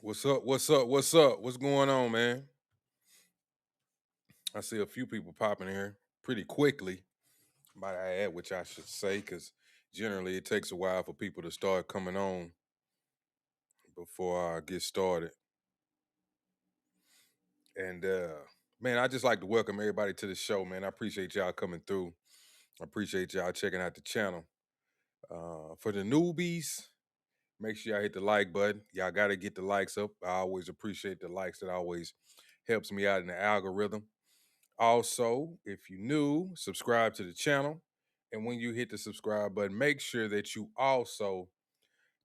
What's up? What's up? What's up? What's going on, man? I see a few people popping here pretty quickly. Might I add, which I should say, because generally it takes a while for people to start coming on before I get started. And man, I just like to welcome everybody to the show, man. I appreciate y'all coming through. I appreciate y'all checking out the channel. For the newbies, make sure y'all hit the like button. Y'all got to get the likes up. I always appreciate the likes. That always helps me out in the algorithm. Also, if you're new, subscribe to the channel. And when you hit the subscribe button, make sure that you also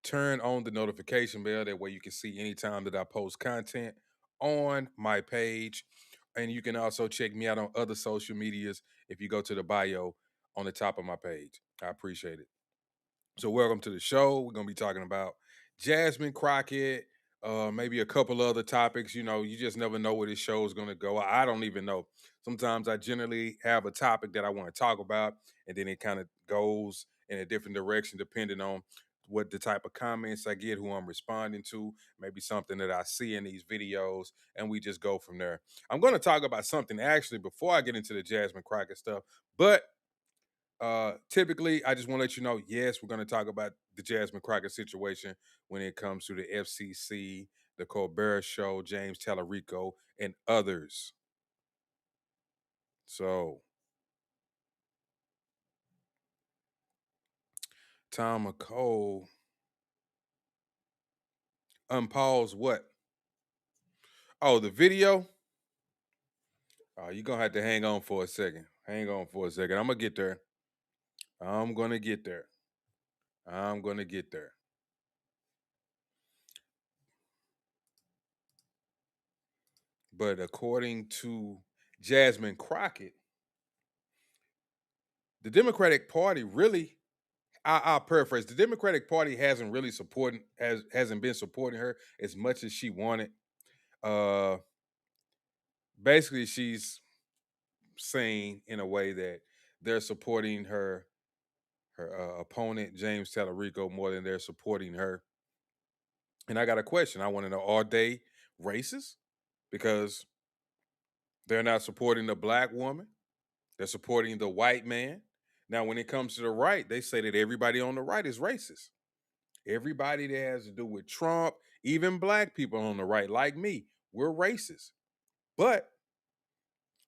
turn on the notification bell. That way you can see anytime that I post content on my page. And you can also check me out on other social medias if you go to the bio on the top of my page. I appreciate it. So welcome to the show. We're gonna be talking about Jasmine Crockett, maybe a couple other topics. You know, you just never know where this show is gonna go. I don't even know. Sometimes I generally have a topic that I want to talk about, and then it kind of goes in a different direction depending on what the type of comments I get, who I'm responding to, maybe something that I see in these videos, and we just go from there. I'm gonna talk about something actually before I get into the Jasmine Crockett stuff, but typically, I just want to let you know, yes, we're going to talk about the Jasmine Crockett situation when it comes to the FCC, the Colbert Show, James Talarico, and others. So, Tom McCole unpause what? Oh, the video? You're going to have to hang on for a second. Hang on for a second. I'm going to get there. I'm going to get there. I'm going to get there. But according to Jasmine Crockett, the Democratic Party really, I'll paraphrase. The Democratic Party hasn't really hasn't been supporting her as much as she wanted. Uh, Basically, she's saying in a way that they're supporting her opponent James Talarico more than they're supporting her. And I got a question. I want to know: are they racist because they're not supporting the black woman? They're supporting the white man. Now, when it comes to the right, they say that everybody on the right is racist. Everybody that has to do with Trump, even black people on the right, like me, we're racist. But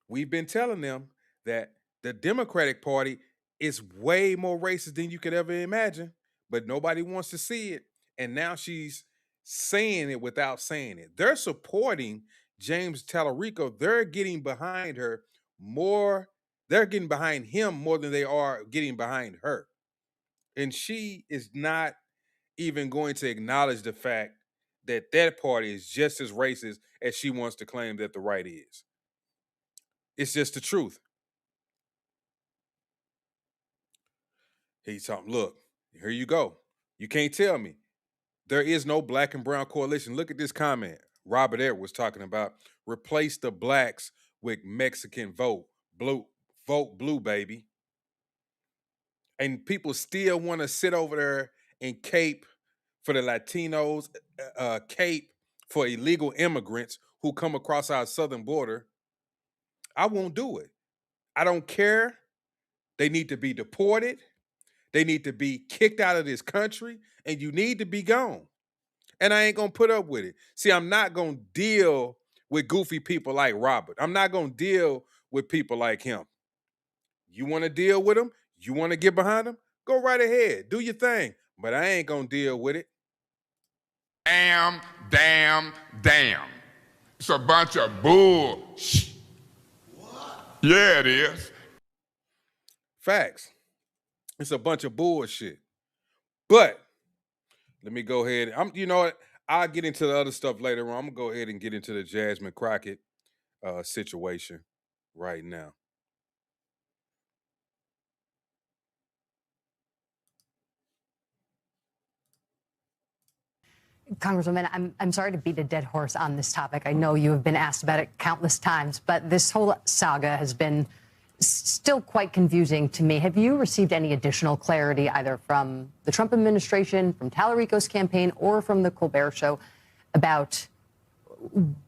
we've been telling them that the Democratic Party is way more racist than you could ever imagine, but nobody wants to see it. And now she's saying it without saying it. They're supporting James Talarico. They're getting behind her more. They're getting behind him more than they are getting behind her. And she is not even going to acknowledge the fact that that party is just as racist as she wants to claim that the right is. It's just the truth. He's talking, look, here you go. You can't tell me. There is no black and brown coalition. Look at this comment. Robert Edwards talking about replace the blacks with Mexican vote blue, baby. And people still want to sit over there and cape for the Latinos, cape for illegal immigrants who come across our southern border. I won't do it. I don't care. They need to be deported. They need to be kicked out of this country, and you need to be gone. And I ain't gonna put up with it. See, I'm not gonna deal with goofy people like Robert. I'm not gonna deal with people like him. You want to deal with him? You want to get behind him? Go right ahead. Do your thing. But I ain't gonna deal with it. Damn, damn, damn. It's a bunch of bull. Yeah, it is. Facts. It's a bunch of bullshit. But let me go ahead. You know what? I'll get into the other stuff later on. I'm gonna go ahead and get into the Jasmine Crockett situation right now. Congresswoman, I'm sorry to beat a dead horse on this topic. I know you have been asked about it countless times, but this whole saga has been still quite confusing to me. Have you received any additional clarity either from the Trump administration, from Talarico's campaign, or from the Colbert Show about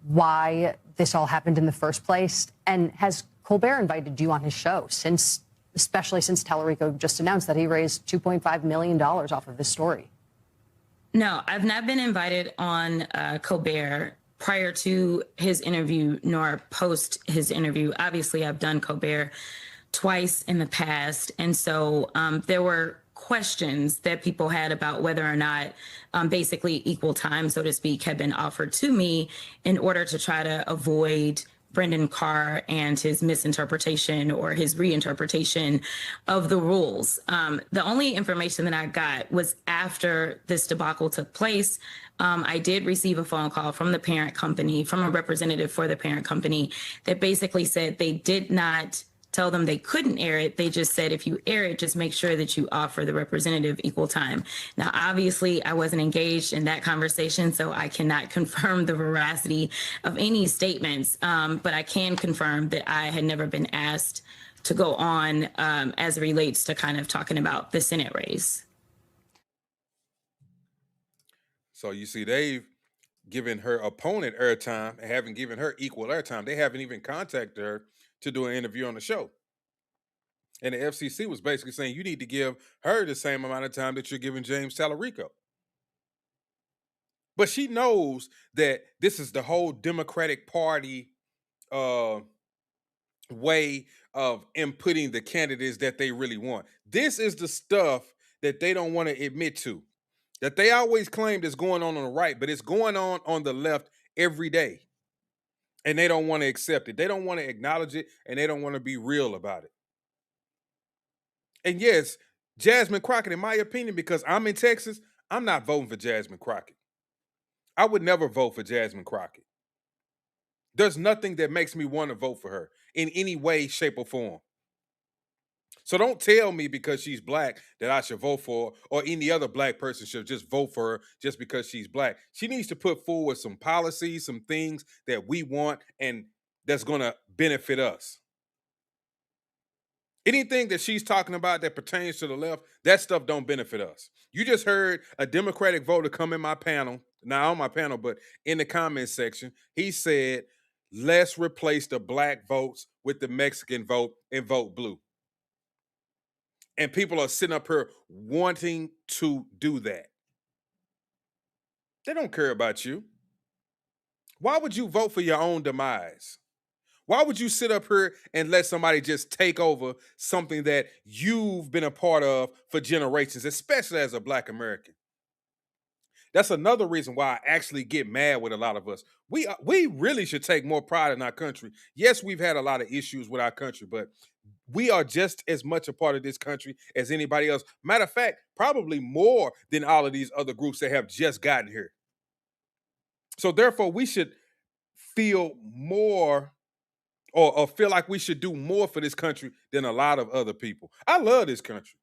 why this all happened in the first place? And has Colbert invited you on his show especially since Talarico just announced that he raised $2.5 million off of this story? No, I've not been invited on Colbert prior to his interview nor post his interview. Obviously, I've done Colbert twice in the past. And so there were questions that people had about whether or not basically equal time, so to speak, had been offered to me in order to try to avoid Brendan Carr and his misinterpretation or his reinterpretation of the rules. The only information that I got was after this debacle took place. I did receive a phone call from the parent company, from a representative for the parent company, that basically said they did not tell them they couldn't air it. They just said, if you air it, just make sure that you offer the representative equal time. Now, obviously, I wasn't engaged in that conversation, so I cannot confirm the veracity of any statements, but I can confirm that I had never been asked to go on as it relates to kind of talking about the Senate race. So you see, they've given her opponent airtime and haven't given her equal airtime. They haven't even contacted her to do an interview on the show. And the FCC was basically saying you need to give her the same amount of time that you're giving James Talarico. But she knows that this is the whole Democratic Party way of inputting the candidates that they really want. This is the stuff that they don't want to admit to, that they always claimed is going on the right, but it's going on the left every day. And they don't want to accept it. They don't want to acknowledge it, and they don't want to be real about it. And yes, Jasmine Crockett, in my opinion, because I'm in Texas, I'm not voting for Jasmine Crockett. I would never vote for Jasmine Crockett. There's nothing that makes me want to vote for her in any way, shape, or form. So don't tell me because she's black that I should vote for her, or any other black person should just vote for her just because she's black. She needs to put forward some policies, some things that we want and that's going to benefit us. Anything that she's talking about that pertains to the left, that stuff don't benefit us. You just heard a Democratic voter come in my panel, not on my panel, but in the comment section. He said, let's replace the black votes with the Mexican vote and vote blue. And people are sitting up here wanting to do that. They don't care about you. Why would you vote for your own demise? Why would you sit up here and let somebody just take over something that you've been a part of for generations, especially as a black American? That's another reason why I actually get mad with a lot of us. We really should take more pride in our country. Yes, we've had a lot of issues with our country, but we are just as much a part of this country as anybody else. Matter of fact, probably more than all of these other groups that have just gotten here. So therefore, we should feel more or feel like we should do more for this country than a lot of other people. I love this country.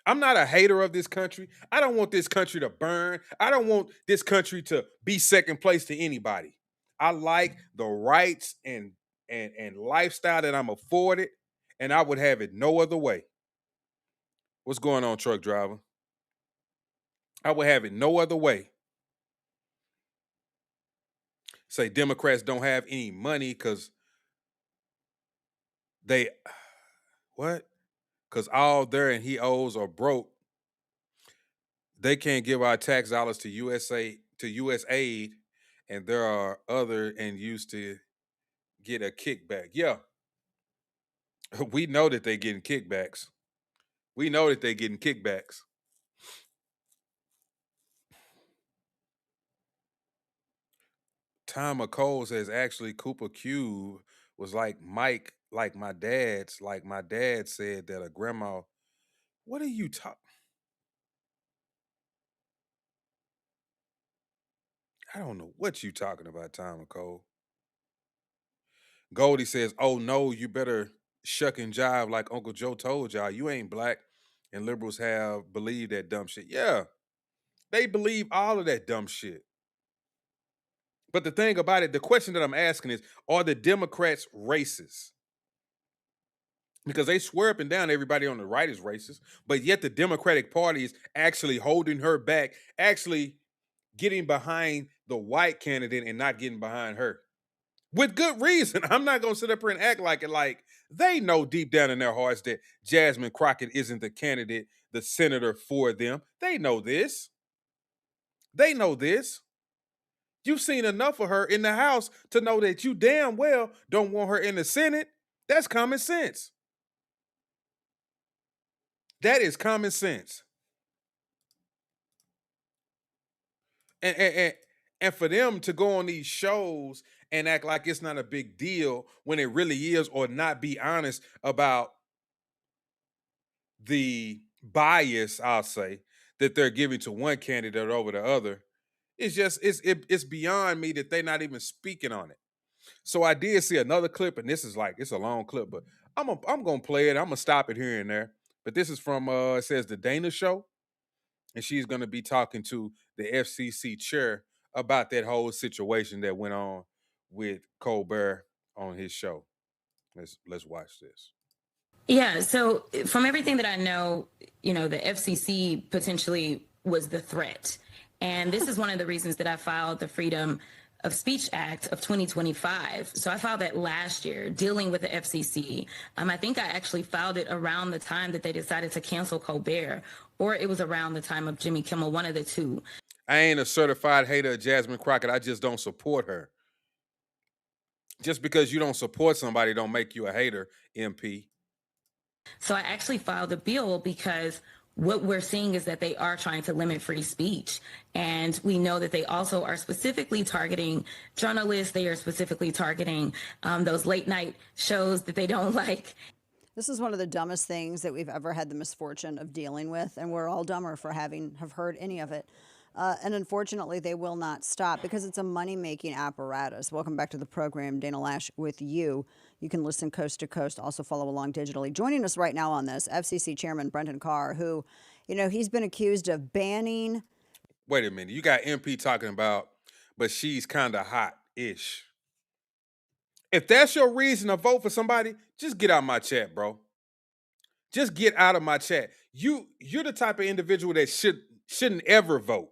I'm not a hater of this country. I don't want this country to burn. I don't want this country to be second place to anybody. I like the rights and lifestyle that I'm afforded, and I would have it no other way. What's going on, truck driver? I would have it no other way. Say Democrats don't have any money because they what? Because all their and he owes are broke. They can't give our tax dollars to USA to US aid, and there are other and used to get a kickback. Yeah, we know that they're getting kickbacks. We know that they're getting kickbacks. Tom McCole says actually Cooper Cube was like Mike, like my dad's. Like my dad said that a grandma. What are you talking? I don't know what you talking about, Tom and Cole. Goldie says, "Oh no, you better shuck and jive like Uncle Joe told y'all. You ain't black, and liberals have believed that dumb shit." Yeah, they believe all of that dumb shit. But the thing about it, the question that I'm asking is, are the Democrats racist? Because they swear up and down everybody on the right is racist, but yet the Democratic Party is actually holding her back, actually getting behind the white candidate and not getting behind her. With good reason. I'm not going to sit up here and act like it. Like, they know deep down in their hearts that Jasmine Crockett isn't the candidate, the senator for them. They know this. They know this. You've seen enough of her in the House to know that you damn well don't want her in the Senate. That's common sense. That is common sense. And for them to go on these shows and act like it's not a big deal when it really is, or not be honest about the bias, I'll say, that they're giving to one candidate over the other, it's beyond me that they're not even speaking on it. So I did see another clip, and this is like, it's a long clip, but I'm gonna play it. I'm gonna stop it here and there. But this is from it says the Dana Show, and she's gonna be talking to the FCC chair about that whole situation that went on with Colbert on his show. Let's watch this. Yeah. So from everything that I know, the FCC potentially was the threat. And this is one of the reasons that I filed the Freedom of Speech Act of 2025. So I filed that last year, dealing with the FCC. I think I actually filed it around the time that they decided to cancel Colbert, or it was around the time of Jimmy Kimmel, one of the two. I ain't a certified hater of Jasmine Crockett. I just don't support her. Just because you don't support somebody don't make you a hater, MP. So I actually filed a bill because what we're seeing is that they are trying to limit free speech. And we know that they also are specifically targeting journalists. They are specifically targeting those late night shows that they don't like. This is one of the dumbest things that we've ever had the misfortune of dealing with, and we're all dumber for have heard any of it. And unfortunately, they will not stop because it's a money-making apparatus. Welcome back to the program. Dana Lash with you. You can listen coast to coast, also follow along digitally. Joining us right now on this, FCC Chairman Brenton Carr, who, he's been accused of banning. Wait a minute. You got MP talking about, but she's kind of hot-ish. If that's your reason to vote for somebody, just get out of my chat, bro. Just get out of my chat. You're the type of individual that shouldn't ever vote.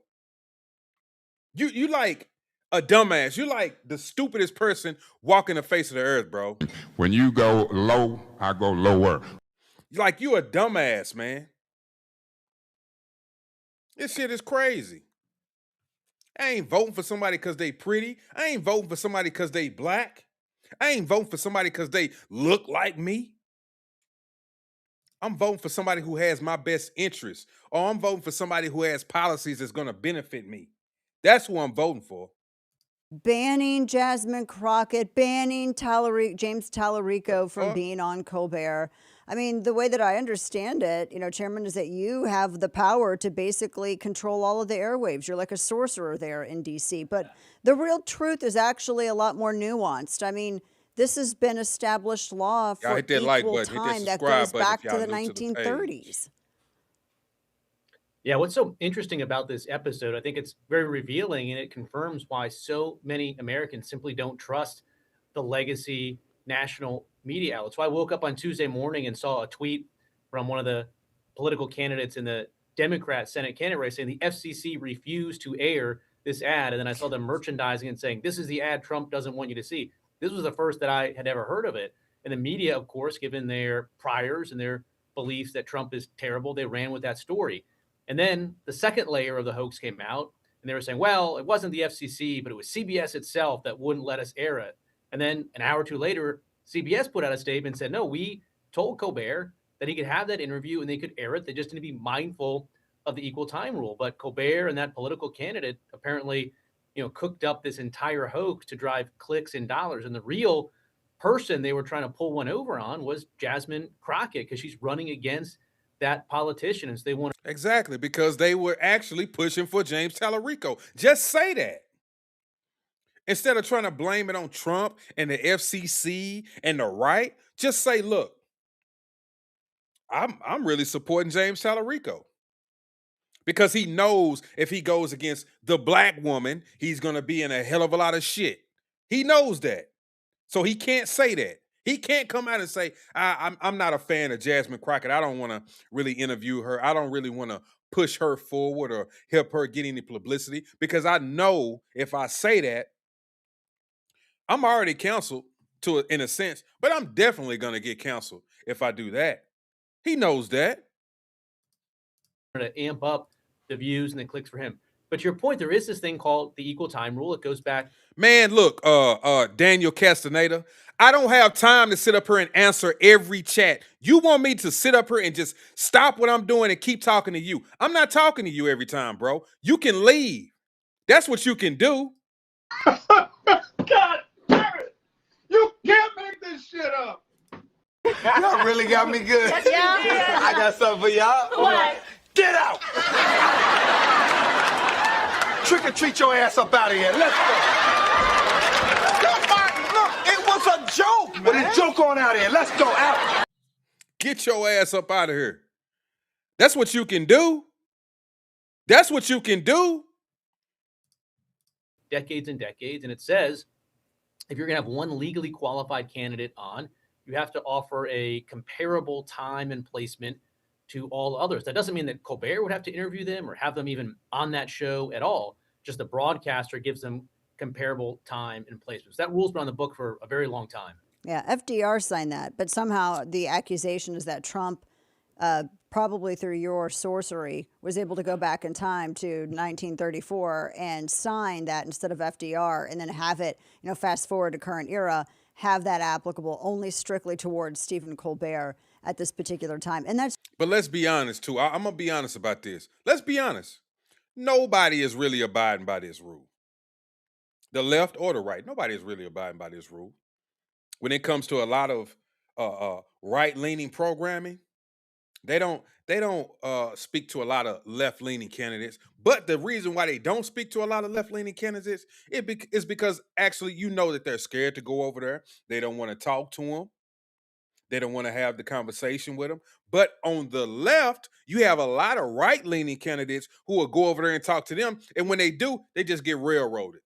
You like a dumbass. You're like the stupidest person walking the face of the earth, bro. When you go low, I go lower. Like, you a dumbass, man. This shit is crazy. I ain't voting for somebody because they pretty. I ain't voting for somebody because they black. I ain't voting for somebody because they look like me. I'm voting for somebody who has my best interests, or I'm voting for somebody who has policies that's going to benefit me. That's who I'm voting for. Banning Jasmine Crockett, banning James Talarico from being on Colbert. I mean, the way that I understand it, Chairman, is that you have the power to basically control all of the airwaves. You're like a sorcerer there in D.C. But the real truth is actually a lot more nuanced. I mean, this has been established law for equal time that goes back to the 1930s. Yeah, what's so interesting about this episode, I think it's very revealing, and it confirms why so many Americans simply don't trust the legacy national media outlets. So I woke up on Tuesday morning and saw a tweet from one of the political candidates in the Democrat Senate candidate race saying the FCC refused to air this ad. And then I saw them merchandising and saying, this is the ad Trump doesn't want you to see. This was the first that I had ever heard of it. And the media, of course, given their priors and their beliefs that Trump is terrible, they ran with that story. And then the second layer of the hoax came out, and they were saying, well, it wasn't the FCC, but it was CBS itself that wouldn't let us air it. And then an hour or two later, CBS put out a statement and said, no, we told Colbert that he could have that interview and they could air it. They just need to be mindful of the equal time rule. But Colbert and that political candidate apparently, cooked up this entire hoax to drive clicks and dollars. And the real person they were trying to pull one over on was Jasmine Crockett, because she's running against that politician. And so they want exactly, because they were actually pushing for James Talarico. Just say that. Instead of trying to blame it on Trump and the FCC and the right, just say, look, I'm really supporting James Talarico. Because he knows if he goes against the black woman, he's going to be in a hell of a lot of shit. He knows that. So he can't say that. He can't come out and say, I'm not a fan of Jasmine Crockett. I don't want to really interview her. I don't really want to push her forward or help her get any publicity, because I know if I say that, I'm already canceled in a sense, but I'm definitely going to get canceled if I do that. He knows that. To amp up the views and the clicks for him. But to your point, there is this thing called the equal time rule. It goes back. Man, look, Daniel Castaneda, I don't have time to sit up here and answer every chat. You want me to sit up here and just stop what I'm doing and keep talking to you? I'm not talking to you every time, bro. You can leave. That's what you can do. God damn it! You can't make this shit up. Y'all really got me good. I got something for y'all. What? Get out! Trick or treat your ass up out of here. Let's go. Look, it was a joke, man. Well, joke on out of here. Let's go out. Get your ass up out of here. That's what you can do. That's what you can do. Decades and decades. And it says if you're going to have one legally qualified candidate on, you have to offer a comparable time and placement to all others. That doesn't mean that Colbert would have to interview them or have them even on that show at all. Just the broadcaster gives them comparable time and placements. That rule's been on the book for a very long time. Yeah, FDR signed that, but somehow the accusation is that Trump, probably through your sorcery, was able to go back in time to 1934 and sign that instead of FDR, and then have it, fast forward to current era, have that applicable only strictly towards Stephen Colbert at this particular time. And that's. But let's be honest, too. I'm going to be honest about this. Let's be honest. Nobody is really abiding by this rule. The left or the right. Nobody is really abiding by this rule. When it comes to a lot of right-leaning programming, they don't speak to a lot of left-leaning candidates. But the reason why they don't speak to a lot of left-leaning candidates is because actually that they're scared to go over there. They don't want to talk to them. They don't want to have the conversation with them. But on the left, you have a lot of right-leaning candidates who will go over there and talk to them. And when they do, they just get railroaded.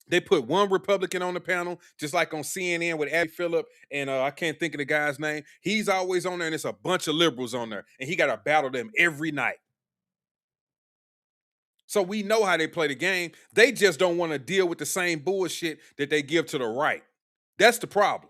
They put one Republican on the panel, just like on CNN with Abby Phillip, and I can't think of the guy's name. He's always on there, and it's a bunch of liberals on there, and he got to battle them every night. So we know how they play the game. They just don't want to deal with the same bullshit that they give to the right. That's the problem.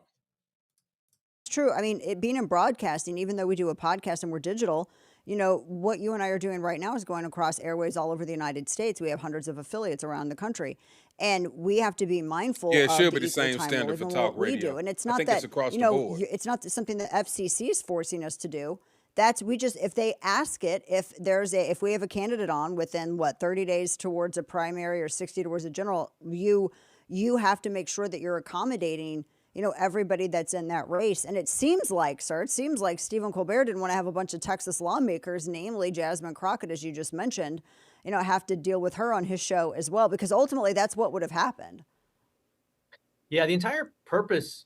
It's true. I mean, being in broadcasting, even though we do a podcast and we're digital, what you and I are doing right now is going across airways all over the United States. We have hundreds of affiliates around the country. And we have to be mindful. Yeah, it should of be the same standard for talk radio. We do. And it's not think that it's across the board. It's not something that FCC is forcing us to do. If they ask it, if we have a candidate on within 30 days towards a primary or 60 towards a general, you have to make sure that you're accommodating everybody that's in that race. And it seems like Stephen Colbert didn't want to have a bunch of Texas lawmakers, namely Jasmine Crockett, as you just mentioned, have to deal with her on his show as well, because ultimately that's what would have happened. Yeah, the entire purpose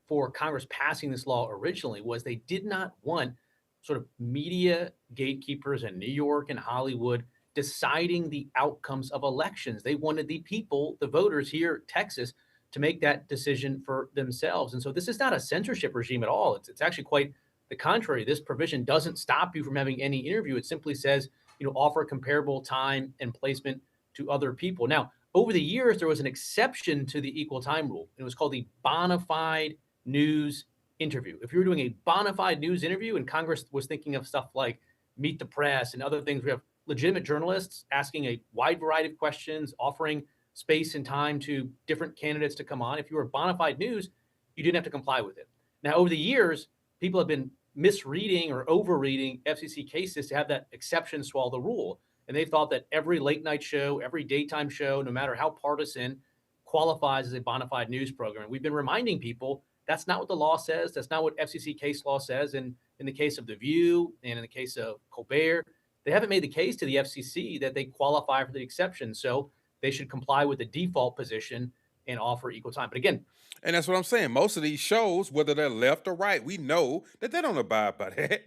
for Congress passing this law originally was they did not want sort of media gatekeepers in New York and Hollywood deciding the outcomes of elections. They wanted the people, the voters here, Texas, to make that decision for themselves. And so this is not a censorship regime at all. It's actually quite the contrary. This provision doesn't stop you from having any interview. It simply says, offer comparable time and placement to other people. Now, over the years, there was an exception to the equal time rule. It was called the bona fide news interview. If you were doing a bona fide news interview, and Congress was thinking of stuff like Meet the Press and other things, we have legitimate journalists asking a wide variety of questions, offering space and time to different candidates to come on. If you were bona fide news, you didn't have to comply with it. Now, over the years, people have been misreading or overreading FCC cases to have that exception swallow the rule. And they thought that every late night show, every daytime show, no matter how partisan, qualifies as a bona fide news program. We've been reminding people that's not what the law says. That's not what FCC case law says. And in the case of The View and in the case of Colbert, they haven't made the case to the FCC that they qualify for the exception. So they should comply with the default position and offer equal time. But again, And that's what I'm saying. Most of these shows, whether they're left or right, we know that they don't abide by that.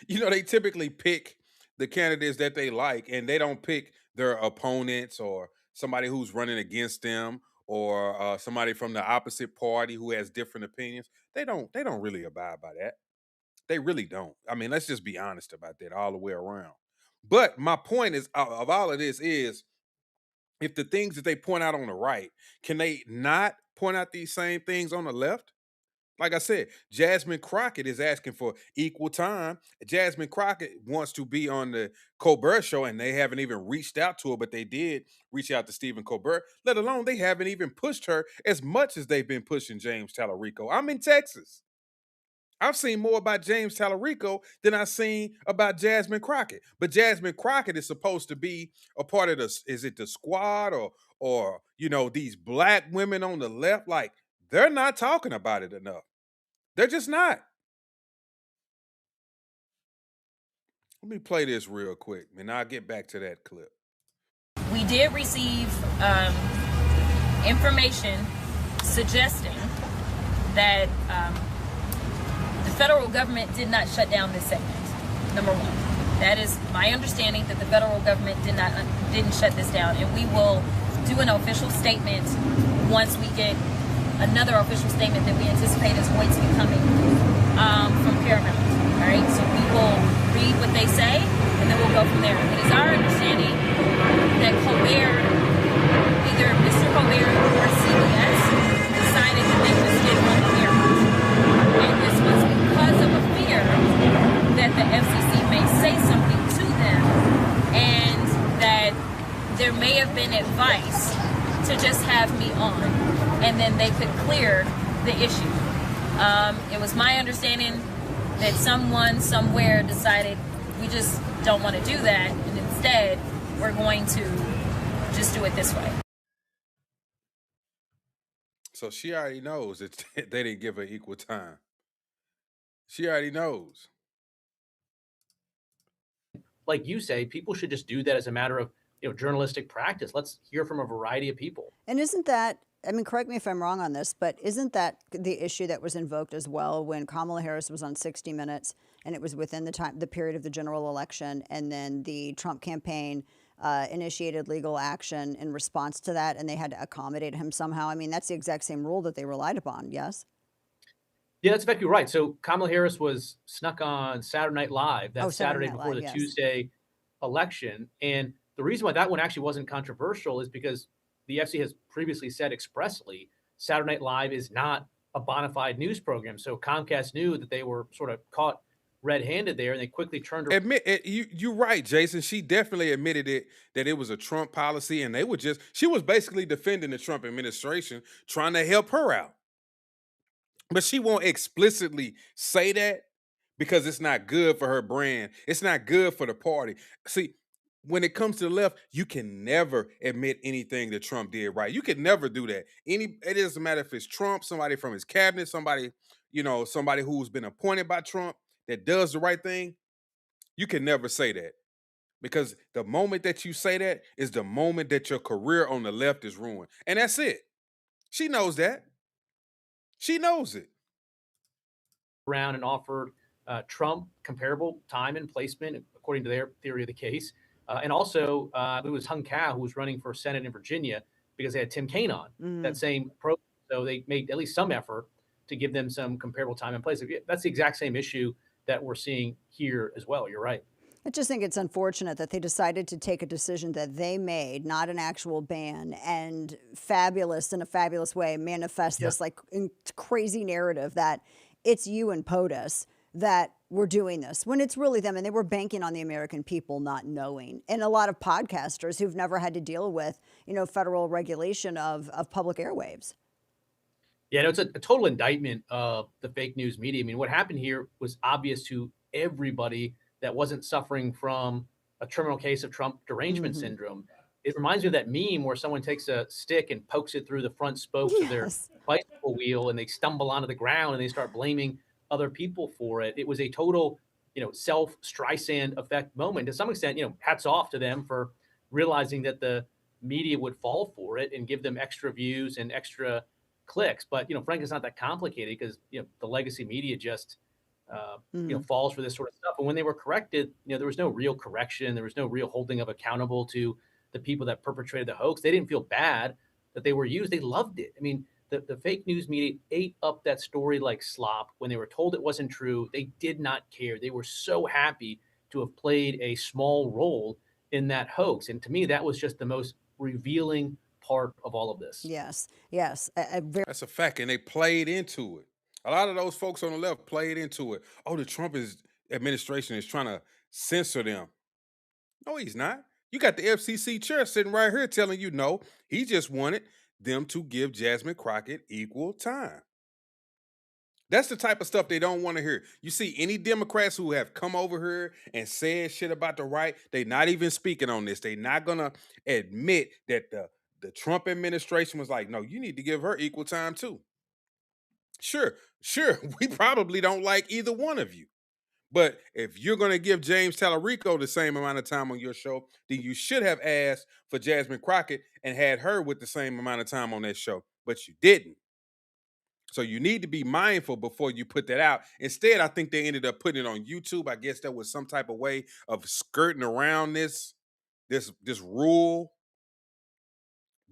They typically pick the candidates that they like, and they don't pick their opponents or somebody who's running against them or somebody from the opposite party who has different opinions. They don't really abide by that. They really don't. I mean, let's just be honest about that all the way around. But my point is of all of this is if the things that they point out on the right, can they not point out these same things on the left? Like I said, Jasmine Crockett is asking for equal time. Jasmine Crockett wants to be on the Colbert show, and they haven't even reached out to her, but they did reach out to Stephen Colbert, let alone they haven't even pushed her as much as they've been pushing James Talarico. I'm in Texas. I've seen more about James Talarico than I've seen about Jasmine Crockett. But Jasmine Crockett is supposed to be a part of is it the squad or these black women on the left? Like, they're not talking about it enough. They're just not. Let me play this real quick, and I'll get back to that clip. We did receive information suggesting that the federal government did not shut down this segment. Number one, that is my understanding, that the federal government didn't shut this down, and we will do an official statement once we get another official statement that we anticipate is going to be coming from Paramount. All right, so we will read what they say, and then we'll go from there. It is our understanding that Colbert, either Mr. Colbert or CBS, decided that they would schedule a hearing. And this was because of a fear that the FCC may say something to them, and that there may have been advice to just have me on, and then they could clear the issue. It was my understanding that someone somewhere decided we just don't want to do that, and instead we're going to just do it this way. So she already knows that they didn't give her equal time. She already knows. like you say, people should just do that as a matter of journalistic practice. Let's hear from a variety of people. And isn't that, I mean, correct me if I'm wrong on this, but isn't that the issue that was invoked as well when Kamala Harris was on 60 Minutes and it was within the period of the general election, and then the Trump campaign initiated legal action in response to that, and they had to accommodate him somehow? I mean, that's the exact same rule that they relied upon, yes? Yeah, that's exactly right. So Kamala Harris was snuck on Saturday Night Live that Saturday Saturday Night before Live, the yes. Tuesday election. And the reason why that one actually wasn't controversial is because the FC has previously said expressly Saturday Night Live is not a bona fide news program. So Comcast knew that they were sort of caught red-handed there, and they quickly turned around. You're right, Jason. She definitely admitted that it was a Trump policy, and she was basically defending the Trump administration, trying to help her out. But she won't explicitly say that because it's not good for her brand. It's not good for the party. See, when it comes to the left, you can never admit anything that Trump did right. You can never do that. It doesn't matter if it's Trump, somebody from his cabinet, somebody who's been appointed by Trump that does the right thing. You can never say that, because the moment that you say that is the moment that your career on the left is ruined. And that's it. She knows that. She knows it. Around and offered Trump comparable time and placement according to their theory of the case. And also, it was Hung Kao who was running for Senate in Virginia because they had Tim Kaine on that same program. So they made at least some effort to give them some comparable time and place. That's the exact same issue that we're seeing here as well. You're right. I just think it's unfortunate that they decided to take a decision that they made, not an actual ban, and in a fabulous way, manifest this like crazy narrative that it's you and POTUS that were doing this, when it's really them, and they were banking on the American people not knowing. And a lot of podcasters who've never had to deal with, federal regulation of public airwaves. Yeah, no, it's a total indictment of the fake news media. I mean, what happened here was obvious to everybody that wasn't suffering from a terminal case of Trump derangement syndrome. It reminds me of that meme where someone takes a stick and pokes it through the front spokes of their bicycle wheel, and they stumble onto the ground and they start blaming other people for it. It was a total, self-Streisand effect moment. To some extent, hats off to them for realizing that the media would fall for it and give them extra views and extra clicks. But, frankly, it's not that complicated because, the legacy media just, falls for this sort of stuff. And when they were corrected, there was no real correction. There was no real holding of accountable to the people that perpetrated the hoax. They didn't feel bad that they were used. They loved it. I mean, the fake news media ate up that story like slop. When they were told it wasn't true, they did not care. They were so happy to have played a small role in that hoax. And to me, that was just the most revealing part of all of this. Yes, yes. That's a fact, and they played into it. A lot of those folks on the left played into it. Oh, the Trump administration is trying to censor them. No, he's not. You got the FCC chair sitting right here telling you no. He just wanted them to give Jasmine Crockett equal time. That's the type of stuff they don't want to hear. You see, any Democrats who have come over here and said shit about the right, they not even speaking on this. They not gonna admit that the Trump administration was like, no, you need to give her equal time too. Sure, we probably don't like either one of you. But if you're going to give James Talarico the same amount of time on your show, then you should have asked for Jasmine Crockett and had her with the same amount of time on that show. But you didn't. So you need to be mindful before you put that out. Instead, I think they ended up putting it on YouTube. I guess that was some type of way of skirting around this rule.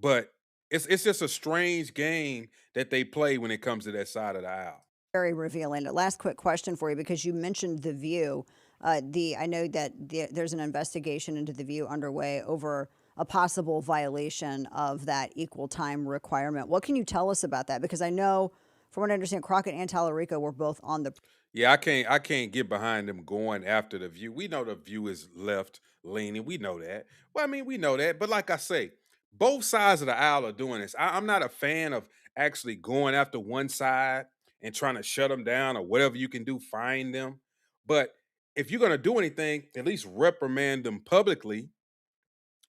But it's just a strange game that they play when it comes to that side of the aisle. Very revealing. Last quick question for you, because you mentioned The View. I know that there's an investigation into The View underway over a possible violation of that equal time requirement. What can you tell us about that? Because I know, from what I understand, Crockett and Talarico were both on the. Yeah, I can't get behind them going after The View. We know The View is left leaning. We know that. Well, I mean, we know that. But like I say, both sides of the aisle are doing this. I'm not a fan of actually going after one side and trying to shut them down or whatever you can do, find them. But if you're going to do anything, at least reprimand them publicly,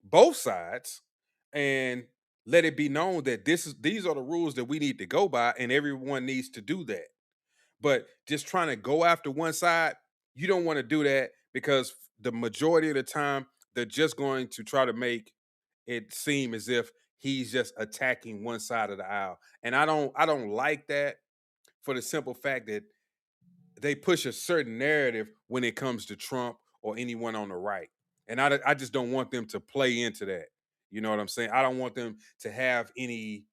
both sides, and let it be known that these are the rules that we need to go by, and everyone needs to do that. But just trying to go after one side, you don't want to do that, because the majority of the time they're just going to try to make it seem as if he's just attacking one side of the aisle. And I don't like that, for the simple fact that they push a certain narrative when it comes to Trump or anyone on the right. And I just don't want them to play into that. You know what I'm saying? I don't want them to have any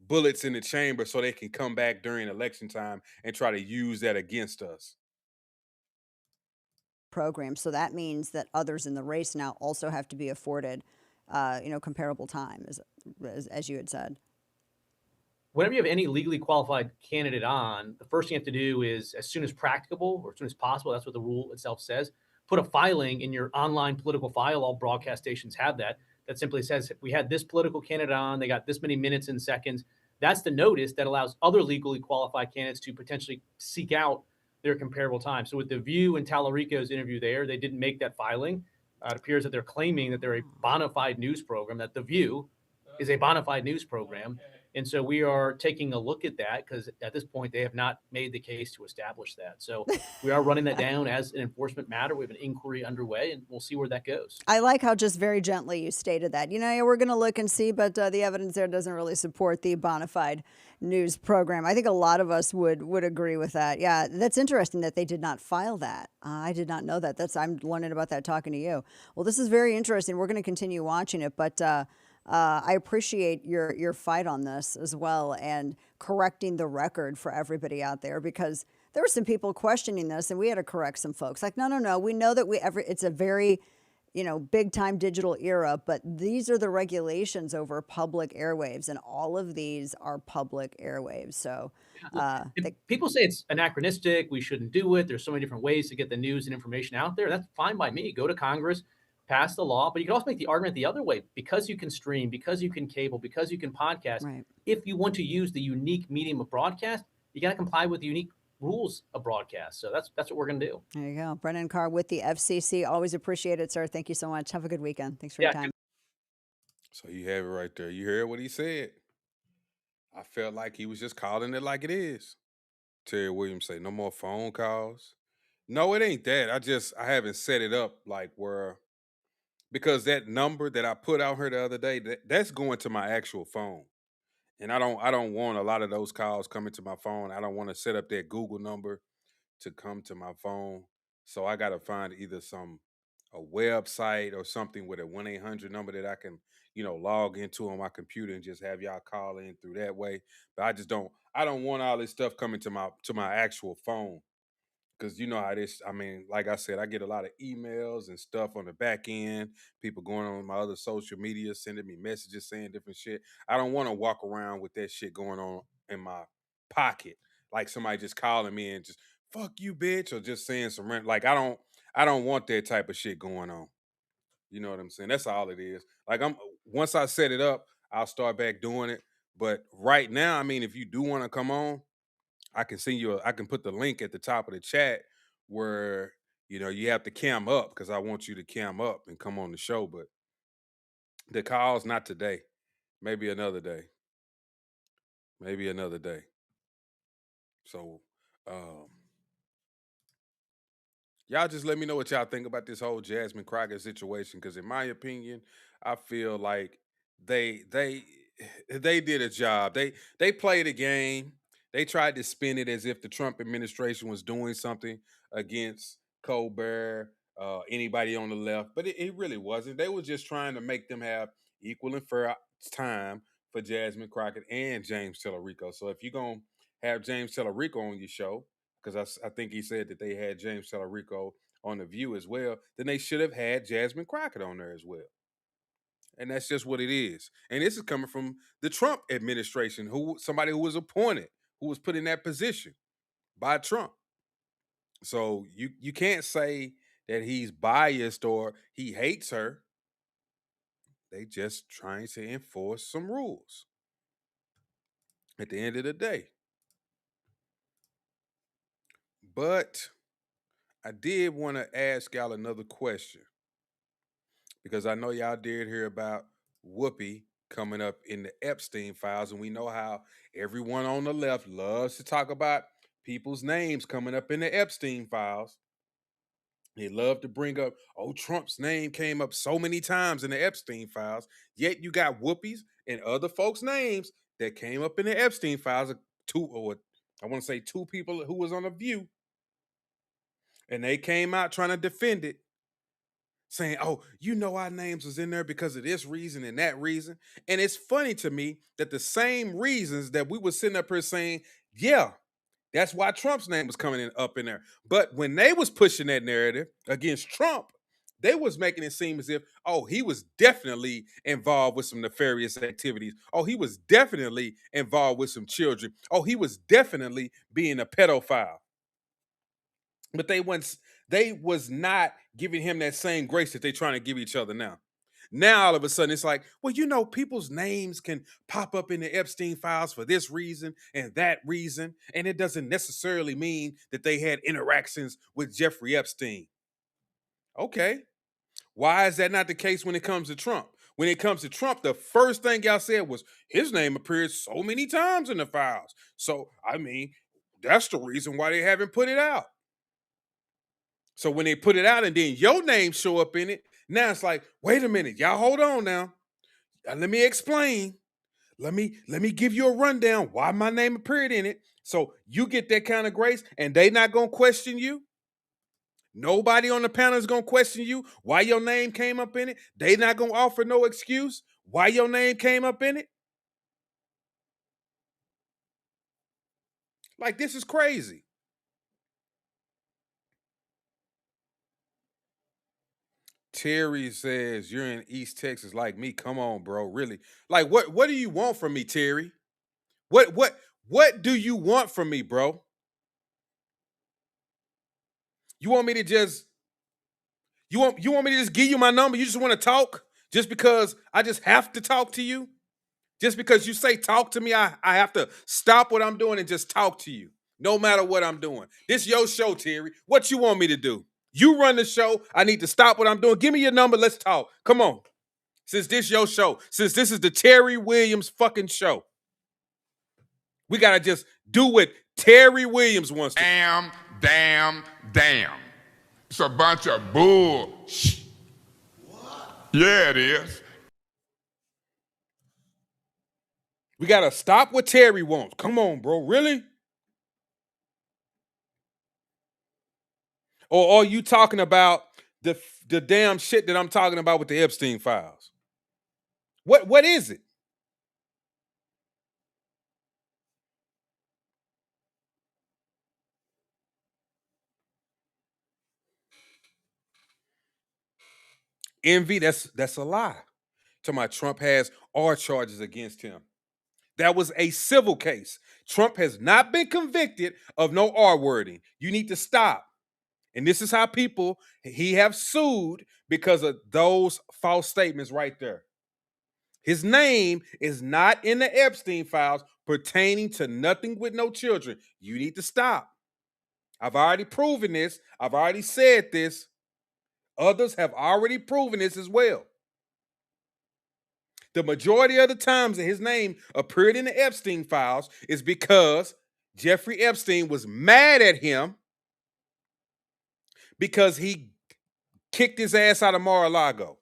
bullets in the chamber so they can come back during election time and try to use that against us. Program. So that means that others in the race now also have to be afforded, comparable time, as you had said. Whenever you have any legally qualified candidate on, the first thing you have to do is, as soon as practicable or as soon as possible, that's what the rule itself says, put a filing in your online political file. All broadcast stations have that. That simply says, we had this political candidate on, they got this many minutes and seconds. That's the notice that allows other legally qualified candidates to potentially seek out their comparable time. So with The View and Talarico's interview there, they didn't make that filing. It appears that they're claiming that they're a bona fide news program, that The View is a bona fide news program. And so we are taking a look at that, because at this point, they have not made the case to establish that. So we are running that down as an enforcement matter. We have an inquiry underway, and we'll see where that goes. I like how just very gently you stated that. We're going to look and see, but the evidence there doesn't really support the bona fide news program. I think a lot of us would agree with that. Yeah, that's interesting that they did not file that. I did not know that. I'm learning about that talking to you. Well, this is very interesting. We're going to continue watching it, but I appreciate your fight on this as well, and correcting the record for everybody out there, because there were some people questioning this, and we had to correct some folks. Like, no. We know that it's a very, big time digital era, but these are the regulations over public airwaves, and all of these are public airwaves. So people say it's anachronistic. We shouldn't do it. There's so many different ways to get the news and information out there. That's fine by me. Go to Congress, pass the law, but you can also make the argument the other way. Because you can stream, because you can cable, because you can podcast, right. If you want to use the unique medium of broadcast, you got to comply with the unique rules of broadcast. So that's what we're going to do. There you go. Brennan Carr with the FCC. Always appreciate it, sir. Thank you so much. Have a good weekend. Thanks for your time. So you have it right there. You heard what he said. I felt like he was just calling it like it is. Terry Williams say, no more phone calls. No, it ain't that. I haven't set it up like where because that number that I put out here the other day, that's going to my actual phone. And I don't want a lot of those calls coming to my phone. I don't want to set up that Google number to come to my phone. So I gotta find either a website or something with a 1-800 number that I can, log into on my computer and just have y'all call in through that way. But I don't want all this stuff coming to my actual phone. Cause you know how this, I mean, like I said, I get a lot of emails and stuff on the back end, people going on my other social media, sending me messages saying different shit. I don't want to walk around with that shit going on in my pocket. Like somebody just calling me and just fuck you, bitch, or just saying some rent. Like I don't want that type of shit going on. You know what I'm saying? That's all it is. Like once I set it up, I'll start back doing it. But right now, I mean, if you do want to come on, I can send you I can put the link at the top of the chat where you have to cam up because I want you to cam up and come on the show. But the call's not today. Maybe another day. Maybe another day. So y'all just let me know what y'all think about this whole Jasmine Crockett situation. Because in my opinion, I feel like they they they did a job. They played a game. They tried to spin it as if the Trump administration was doing something against Colbert, anybody on the left, but it really wasn't. They were just trying to make them have equal and fair time for Jasmine Crockett and James Talarico. So if you're gonna have James Talarico on your show, because I think he said that they had James Talarico on The View as well, then they should have had Jasmine Crockett on there as well. And that's just what it is. And this is coming from the Trump administration, somebody who was appointed, who was put in that position by Trump. So you can't say that he's biased or he hates her. They just trying to enforce some rules at the end of the day. But I did want to ask y'all another question, because I know y'all did hear about Whoopi coming up in the Epstein files, and we know how everyone on the left loves to talk about people's names coming up in the Epstein files. They love to bring up, oh, Trump's name came up so many times in the Epstein files, yet you got Whoopi's and other folks' names that came up in the Epstein files. I want to say two people who was on The View, and they came out trying to defend it, saying, oh, our names was in there because of this reason and that reason. And it's funny to me that the same reasons that we were sitting up here saying, yeah, that's why Trump's name was coming up in there. But when they was pushing that narrative against Trump, they was making it seem as if, oh, he was definitely involved with some nefarious activities. Oh, he was definitely involved with some children. Oh, he was definitely being a pedophile. But they was not giving him that same grace that they're trying to give each other now. Now, all of a sudden, it's like, well, people's names can pop up in the Epstein files for this reason and that reason, and it doesn't necessarily mean that they had interactions with Jeffrey Epstein. Okay. Why is that not the case when it comes to Trump? When it comes to Trump, the first thing y'all said was his name appeared so many times in the files. So, I mean, that's the reason why they haven't put it out. So when they put it out and then your name show up in it, now it's like, wait a minute, y'all hold on now. Let me explain. Let me give you a rundown why my name appeared in it. So you get that kind of grace and they not going to question you. Nobody on the panel is going to question you why your name came up in it. They not going to offer no excuse why your name came up in it. Like, this is crazy. Terry says, you're in East Texas like me. Come on, bro. Really? Like, what do you want from me, Terry? What do you want from me, bro? You want me to just you want me to just give you my number? You just want to talk just because I just have to talk to you? Just because you say talk to me, I have to stop what I'm doing and just talk to you, no matter what I'm doing. This your show, Terry. What you want me to do? You run the show. I need to stop what I'm doing. Give me your number. Let's talk. Come on. Since this your show, since this is the Terry Williams fucking show, we got to just do what Terry Williams wants to. Damn. It's a bunch of bull. Yeah, it is. We got to stop what Terry wants. Come on, bro. Really? Or are you talking about the damn shit that I'm talking about with the Epstein files? What is it? Envy, that's a lie. Talking about Trump has R charges against him. That was a civil case. Trump has not been convicted of no R wording. You need to stop. And this is how people he have sued because of those false statements right there. His name is not in the Epstein files pertaining to nothing with no children. You need to stop. I've already proven this. I've already said this. Others have already proven this as well. The majority of the times that his name appeared in the Epstein files is because Jeffrey Epstein was mad at him because he kicked his ass out of Mar-a-Lago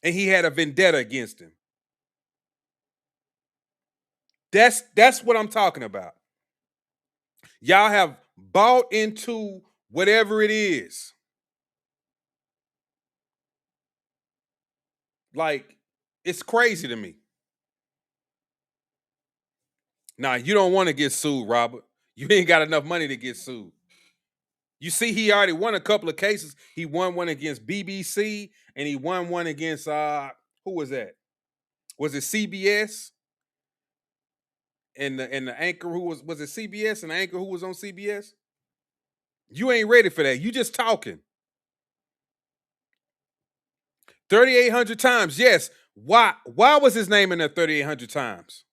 and he had a vendetta against him. That's what I'm talking about. Y'all have bought into whatever it is. Like, it's crazy to me. Now, you don't want to get sued, Robert. You ain't got enough money to get sued. You see, he already won a couple of cases. He won one against BBC and he won one against who was that? Was it CBS? And the anchor who was it CBS and the anchor who was on CBS? You ain't ready for that. You just talking. 3,800 times. Yes. Why was his name in there 3,800 times?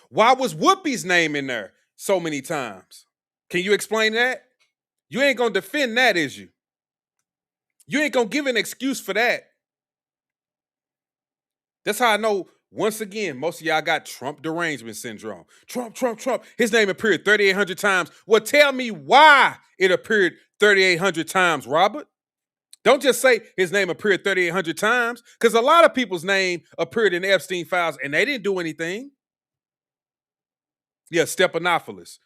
Why was Whoopi's name in there so many times? Can you explain that? You ain't gonna defend that, is you? You ain't gonna give an excuse for that. That's how I know, once again, most of y'all got Trump derangement syndrome. Trump. His name appeared 3,800 times. Well, tell me why it appeared 3,800 times, Robert. Don't just say his name appeared 3,800 times, because a lot of people's name appeared in the Epstein files and they didn't do anything. Yeah, Stephanopoulos.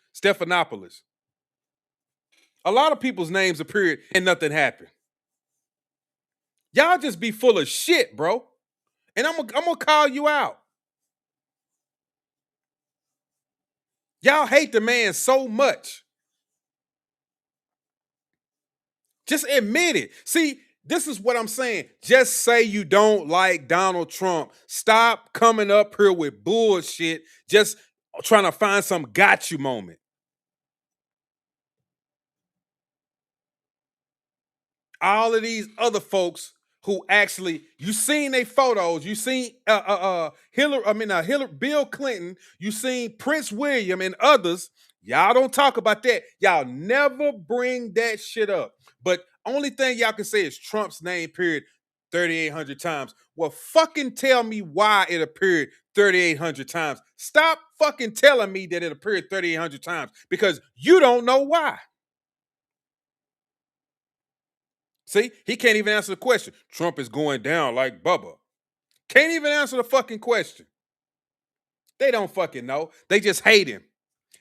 A lot of people's names appeared and nothing happened. Y'all just be full of shit, bro. And I'm gonna call you out. Y'all hate the man so much. Just admit it. See, this is what I'm saying. Just say you don't like Donald Trump. Stop coming up here with bullshit, just trying to find some got you moment. All of these other folks who actually, you seen their photos, you seen Bill Clinton, you seen Prince William and others. Y'all don't talk about that. Y'all never bring that shit up. But only thing y'all can say is Trump's name appeared 3,800 times. Well, fucking tell me why it appeared 3,800 times. Stop fucking telling me that it appeared 3,800 times because you don't know why. See, he can't even answer the question. Trump is going down like Bubba. Can't even answer the fucking question. They don't fucking know. They just hate him.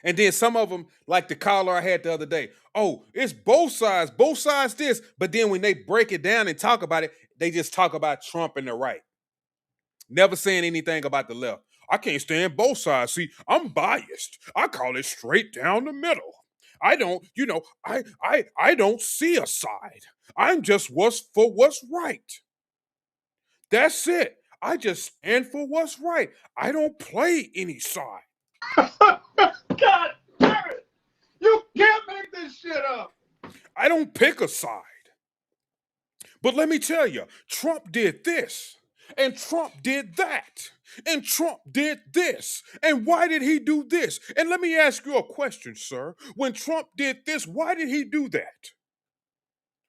And then some of them, like the caller I had the other day, oh, it's both sides this. But then when they break it down and talk about it, they just talk about Trump and the right. Never saying anything about the left. I can't stand both sides. See, I'm biased. I call it straight down the middle. I don't, I don't see a side. I'm just for what's right. That's it. I just stand for what's right. I don't play any side. God damn it! You can't make this shit up. I don't pick a side. But let me tell you, Trump did this, and Trump did that, and Trump did this. And why did he do this? And let me ask you a question, sir. When Trump did this, why did he do that?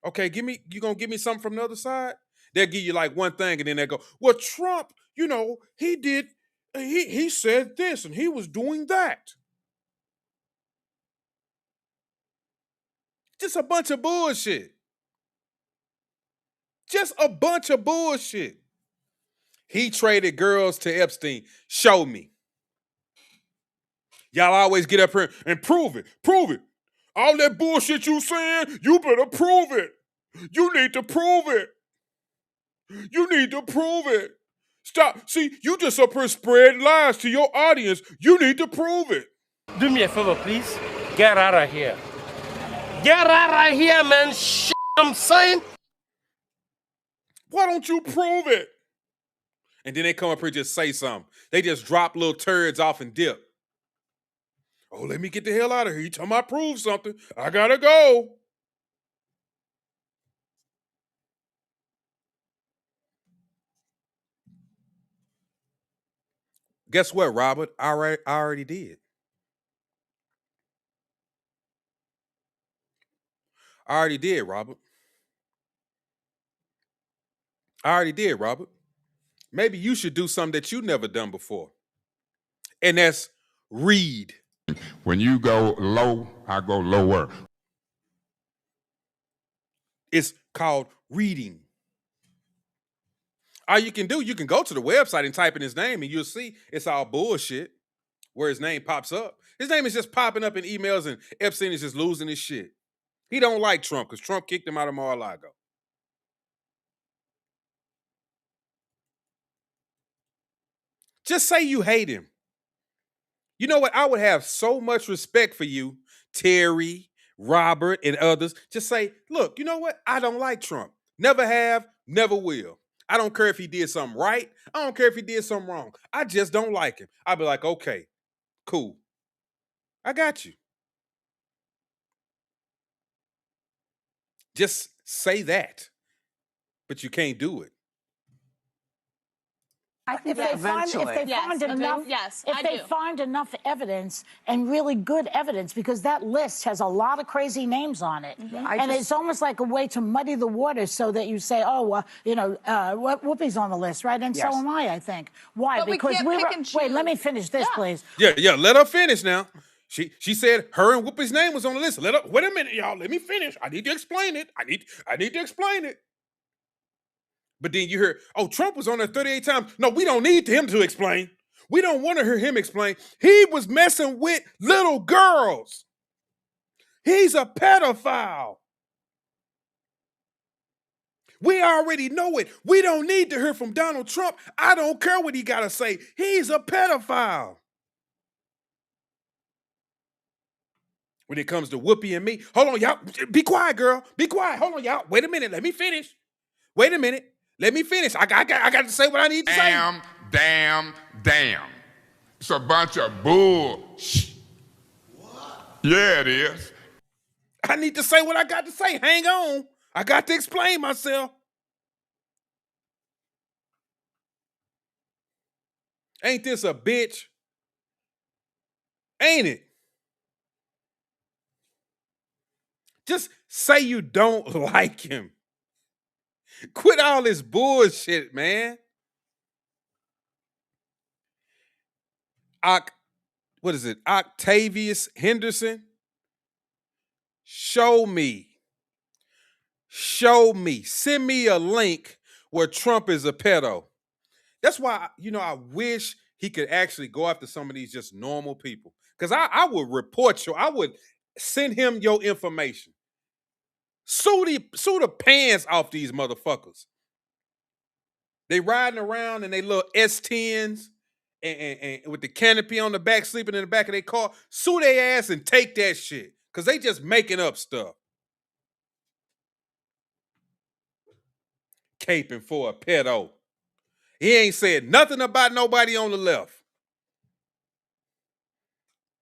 Okay, you gonna give me something from the other side? They'll give you like one thing, and then they go, well, Trump, he said this, and he was doing that. Just a bunch of bullshit. Just a bunch of bullshit. He traded girls to Epstein. Show me. Y'all always get up here and prove it. Prove it. All that bullshit you saying, you better prove it. You need to prove it. You need to prove it. Stop. See, you just up here spreading lies to your audience. You need to prove it. Do me a favor, please. Get out of here. Get out of here, man. Shit, I'm saying. Why don't you prove it? And then they come up here and just say something. They just drop little turds off and dip. Oh, let me get the hell out of here. You talking about prove something. I gotta go. Guess what, Robert? I already did. I already did, Robert. I already did, Robert. Maybe you should do something that you never done before. And that's read. When you go low, I go lower. It's called reading. All you can do, you can go to the website and type in his name and you'll see it's all bullshit where his name pops up. His name is just popping up in emails and Epstein is just losing his shit. He don't like Trump because Trump kicked him out of Mar-a-Lago. Just say you hate him. You know what? I would have so much respect for you, Terry, Robert, and others. Just say, look, you know what? I don't like Trump. Never have, never will. I don't care if he did something right. I don't care if he did something wrong. I just don't like him. I'd be like, okay, cool. I got you. Just say that. But you can't do it. If they find enough evidence and really good evidence, because that list has a lot of crazy names on it, and it's almost like a way to muddy the waters so that you say, oh, Whoopi's on the list, right? And so am I think. Why? But because we can't pick and choose. Wait, let me finish this, please. Yeah, let her finish now. She said her and Whoopi's name was on the list. Wait a minute, y'all. Let me finish. I need to explain it. I need to explain it. But then you hear, oh, Trump was on there 38 times. No, we don't need him to explain. We don't want to hear him explain. He was messing with little girls. He's a pedophile. We already know it. We don't need to hear from Donald Trump. I don't care what he got to say. He's a pedophile. When it comes to Whoopi and me, hold on, y'all. Be quiet, girl. Be quiet. Hold on, y'all. Wait a minute. Let me finish. Wait a minute. Let me finish. I got to say what I need to say. Damn. It's a bunch of bull. What? Yeah, it is. I need to say what I got to say. Hang on. I got to explain myself. Ain't this a bitch? Ain't it? Just say you don't like him. Quit all this bullshit, man. What is it? Octavius Henderson? Show me. Send me a link where Trump is a pedo. That's why, I wish he could actually go after some of these just normal people. Because I would report you. I would send him your information. Sue the pants off these motherfuckers. They riding around in their little S10s and with the canopy on the back, sleeping in the back of their car. Sue their ass and take that shit. Because they just making up stuff. Caping for a pedo. He ain't said nothing about nobody on the left.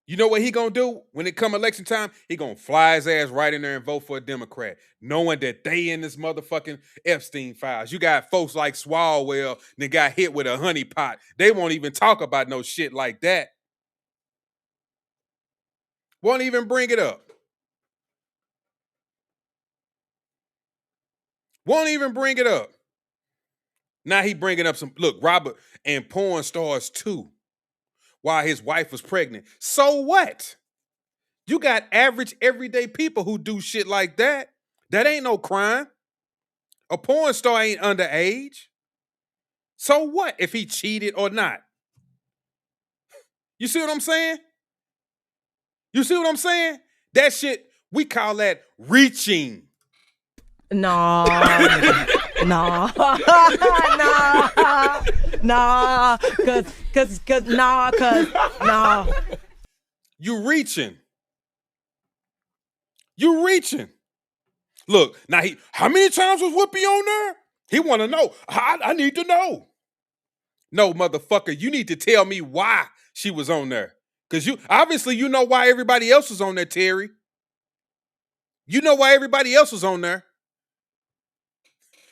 You know what he gonna do when it come election time? He gonna fly his ass right in there and vote for a Democrat, knowing that they in this motherfucking Epstein files. You got folks like Swalwell that got hit with a honeypot. They won't even talk about no shit like that. Won't even bring it up. Won't even bring it up. Now he bringing up look, Robert and porn stars too. While his wife was pregnant. So what? You got average, everyday people who do shit like that. That ain't no crime. A porn star ain't underage. So what if he cheated or not? You see what I'm saying? You see what I'm saying? That shit, we call that reaching. Nah, nah, nah, cause, nah. You reaching. You reaching. Look, now how many times was Whoopi on there? He want to know. I need to know. No, motherfucker, you need to tell me why she was on there. Because you know why everybody else was on there, Terry. You know why everybody else was on there.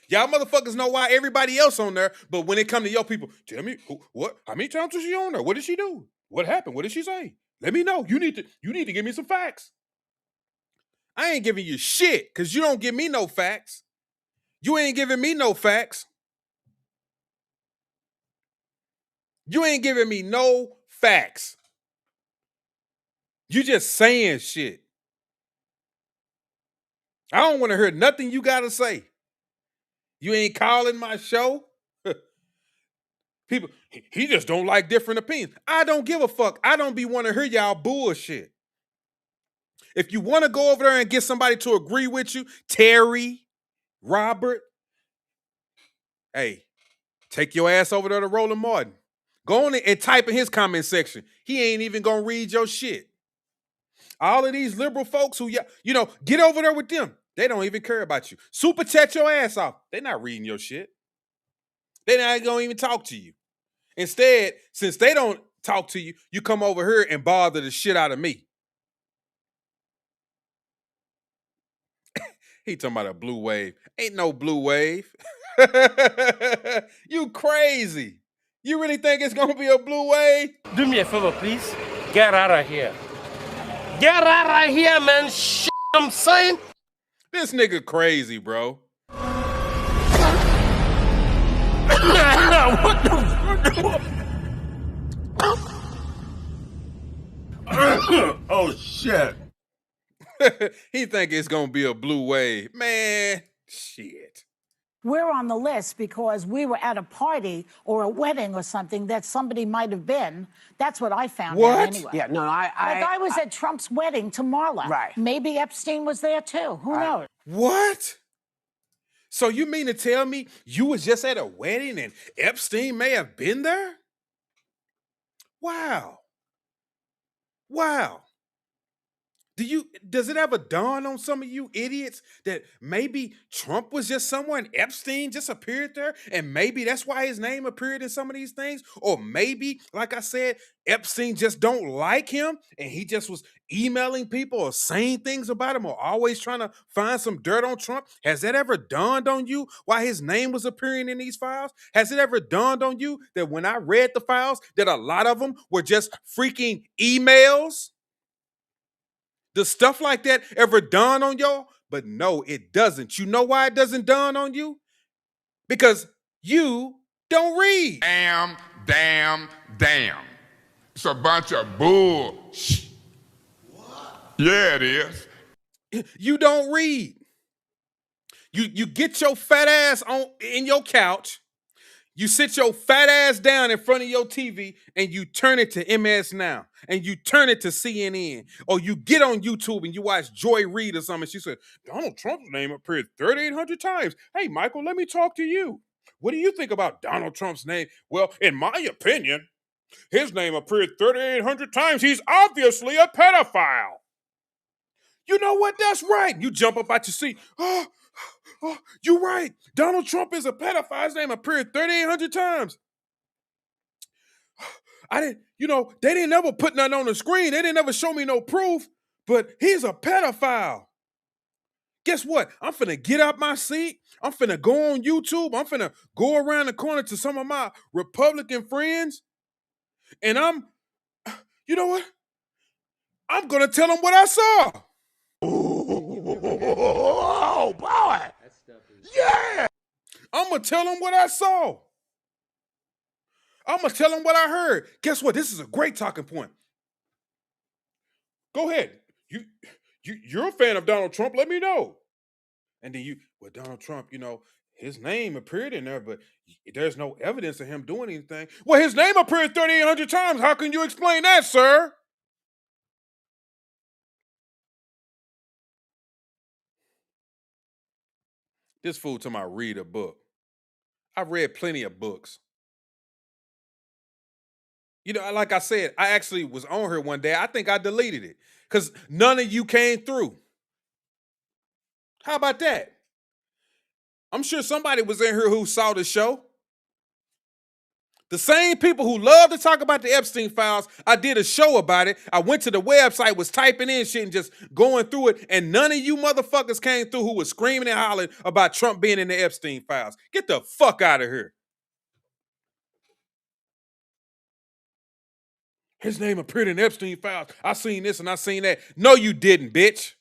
Y'all motherfuckers know why everybody else on there, but when it come to your people, tell me what? How many times was she on there? What did she do? What happened? What did she say? Let me know. You need to give me some facts. I ain't giving you shit because you don't give me no facts. You ain't giving me no facts. You ain't giving me no facts. You just saying shit. I don't want to hear nothing you got to say. You ain't calling my show. People, he just don't like different opinions. I don't give a fuck. I don't be want to hear y'all bullshit. If you want to go over there and get somebody to agree with you, Terry, Robert, hey, take your ass over there to Roland Martin. Go on and type in his comment section. He ain't even gonna read your shit. All of these liberal folks who, get over there with them. They don't even care about you. Super chat your ass off. They're not reading your shit. They're not gonna even talk to you. Instead, since they don't talk to you, you come over here and bother the shit out of me. He talking about a blue wave. Ain't no blue wave. You crazy. You really think it's gonna be a blue wave? Do me a favor, please. Get out of here. Get out of here, man. I'm saying. This nigga crazy, bro. What the? Oh shit. He think it's gonna be a blue wave. Man, shit. We're on the list because we were at a party or a wedding or something that somebody might have been. That's what I found out anyway. Yeah, no, Like I was at Trump's wedding to Marla. Right. Maybe Epstein was there too. Who knows? What? So you mean to tell me you was just at a wedding and Epstein may have been there? Wow. Wow. Does it ever dawn on some of you idiots that maybe Trump was just somewhere and Epstein just appeared there? And maybe that's why his name appeared in some of these things? Or maybe, like I said, Epstein just don't like him and he just was emailing people or saying things about him or always trying to find some dirt on Trump? Has that ever dawned on you why his name was appearing in these files? Has it ever dawned on you that when I read the files that a lot of them were just freaking emails? Does stuff like that ever dawn on y'all? But no, it doesn't. You know why it doesn't dawn on you? Because you don't read. Damn. It's a bunch of bull. Yeah, it is. You don't read. You get your fat ass in your couch. You sit your fat ass down in front of your TV and you turn it to MS Now and you turn it to CNN or you get on YouTube and you watch Joy Reid or something. She said, Donald Trump's name appeared 3,800 times. Hey, Michael, let me talk to you. What do you think about Donald Trump's name? Well, in my opinion, his name appeared 3,800 times. He's obviously a pedophile. You know what? That's right. You jump up out your seat. Oh, you're right. Donald Trump is a pedophile. His name appeared 3,800 times. They didn't ever put nothing on the screen. They didn't ever show me no proof, but he's a pedophile. Guess what? I'm finna get out my seat. I'm finna go on YouTube. I'm finna go around the corner to some of my Republican friends. And you know what? I'm gonna tell them what I saw. Oh boy. Yeah. I'm gonna tell them what I saw. I'm gonna tell them what I heard. Guess what? This is a great talking point. Go ahead. You're a fan of Donald Trump. Let me know. And then Donald Trump, his name appeared in there, but there's no evidence of him doing anything. Well, his name appeared 3,800 times. How can you explain that, sir? This fool told me I read a book. I've read plenty of books. You know, like I said, I actually was on here one day. I think I deleted it because none of you came through. How about that? I'm sure somebody was in here who saw the show. The same people who love to talk about the Epstein files, I did a show about it. I went to the website, was typing in shit and just going through it, and none of you motherfuckers came through who was screaming and hollering about Trump being in the Epstein files. Get the fuck out of here. His name appeared in Epstein files. I seen this and I seen that. No, you didn't, bitch.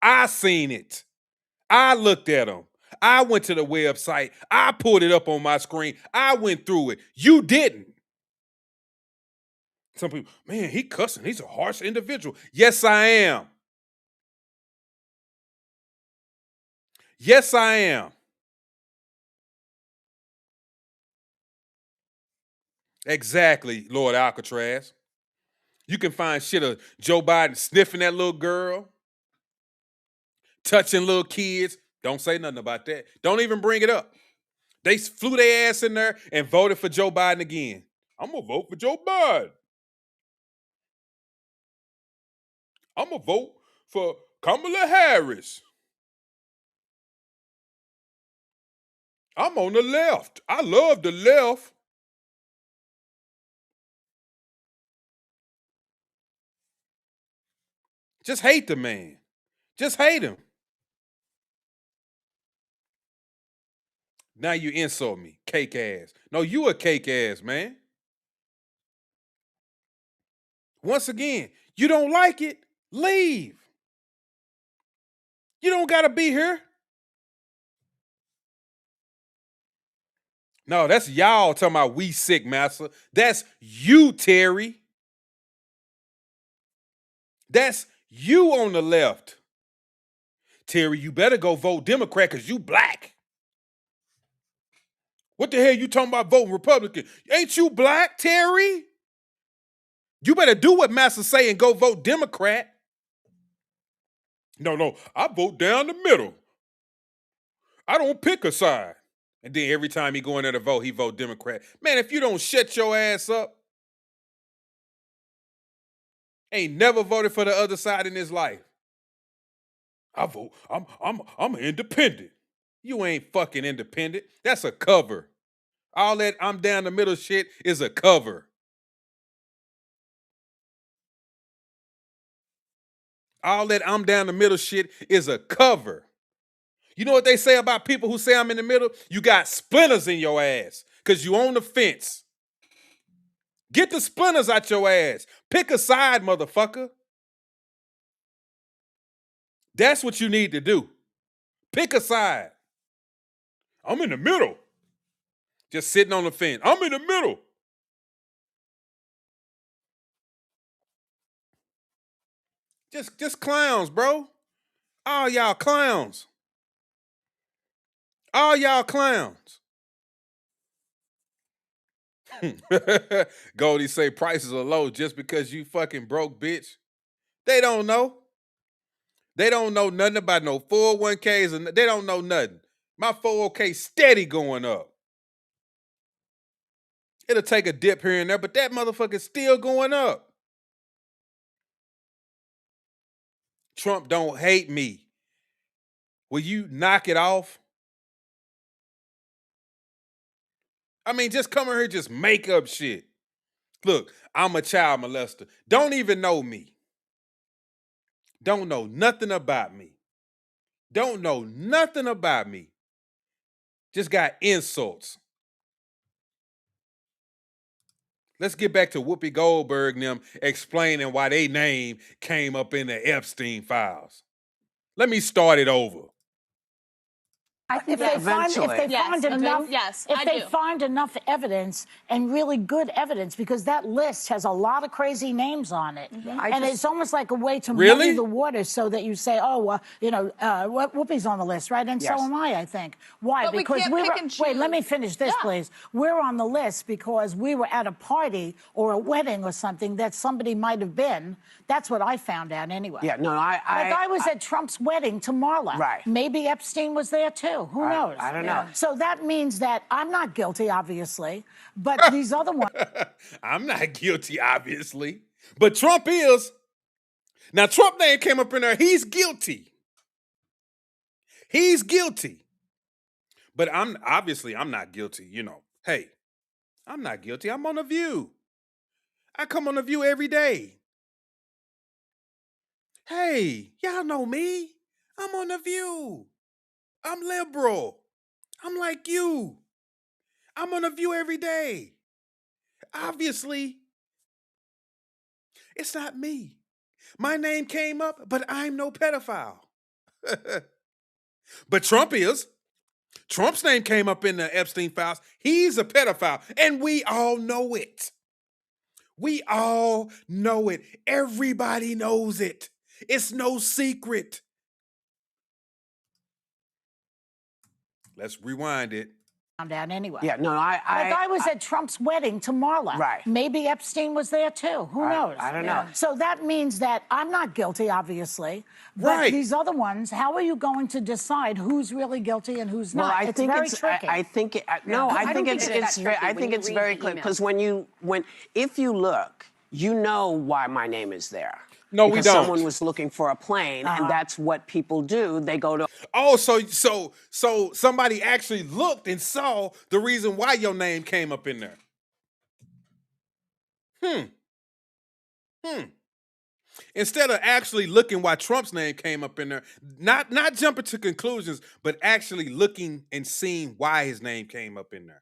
I seen it. I looked at him. I went to the website. I pulled it up on my screen. I went through it. You didn't. Some people, man, he cussing. He's a harsh individual. Yes, I am. Yes, I am. Exactly, Lord Alcatraz. You can find shit of Joe Biden sniffing that little girl, touching little kids. Don't say nothing about that. Don't even bring it up. They flew their ass in there and voted for Joe Biden again. I'm going to vote for Joe Biden. I'm going to vote for Kamala Harris. I'm on the left. I love the left. Just hate the man. Just hate him. Now you insult me, cake ass. No, you a cake ass, man. Once again, you don't like it, leave. You don't got to be here. No, that's y'all talking about we sick, massa. That's you, Terry. That's you on the left. Terry, you better go vote Democrat because you black. What the hell you talking about voting Republican? Ain't you black, Terry? You better do what Massa say and go vote Democrat. No, I vote down the middle. I don't pick a side. And then every time he go in there to vote, he vote Democrat. Man, if you don't shut your ass up, ain't never voted for the other side in his life. I vote. I'm an independent. You ain't fucking independent. That's a cover. All that I'm down the middle shit is a cover. All that I'm down the middle shit is a cover. You know what they say about people who say I'm in the middle? You got splinters in your ass because you on the fence. Get the splinters out your ass. Pick a side, motherfucker. That's what you need to do. Pick a side. I'm in the middle. Just sitting on the fence. I'm in the middle. Just clowns, bro. All y'all clowns. All y'all clowns. Goldie say prices are low just because you fucking broke, bitch. They don't know. They don't know nothing about no 401ks and they don't know nothing. My 401k steady going up. It'll take a dip here and there, but that motherfucker's still going up. Trump don't hate me. Will you knock it off? I mean, just come in here, just make up shit. Look, I'm a child molester. Don't even know me. Don't know nothing about me. Don't know nothing about me. Just got insults. Let's get back to Whoopi Goldberg and them explaining why their name came up in the Epstein files. Let me start it over. I think if they find enough, find enough evidence and really good evidence, because that list has a lot of crazy names on it, and it's almost like a way to muddy the waters, so that you say, oh, Whoopi's on the list, right? And so am I think. Why? But because we were. Wait, let me finish this, please. We're on the list because we were at a party or a wedding or something that somebody might have been. That's what I found out anyway. Yeah, no, I was at Trump's wedding to Marla. Right. Maybe Epstein was there too. Who knows? I don't know. So that means that I'm not guilty, obviously, but these other ones. I'm not guilty, obviously, but Trump is. Now, Trump name came up in there. He's guilty. He's guilty. But I'm not guilty, Hey, I'm not guilty. I'm on The View. I come on The View every day. Hey, y'all know me. I'm on The View. I'm liberal. I'm like you. I'm on The View every day. Obviously, it's not me. My name came up, but I'm no pedophile. But Trump is. Trump's name came up in the Epstein files. He's a pedophile, and we all know it. We all know it. Everybody knows it. It's no secret. Let's rewind it. Found out anyway. Yeah, no, I was at Trump's wedding to Marla. Right. Maybe Epstein was there too. Who knows? I don't know. So that means that I'm not guilty, obviously. But these other ones, how are you going to decide who's really guilty and who's not? Well, it's very tricky. I think it's very clear, because if you look, you know why my name is there. No, we don't. Someone was looking for a plane, and that's what people do. They go to. Oh, so somebody actually looked and saw the reason why your name came up in there. Instead of actually looking why Trump's name came up in there, not jumping to conclusions, but actually looking and seeing why his name came up in there.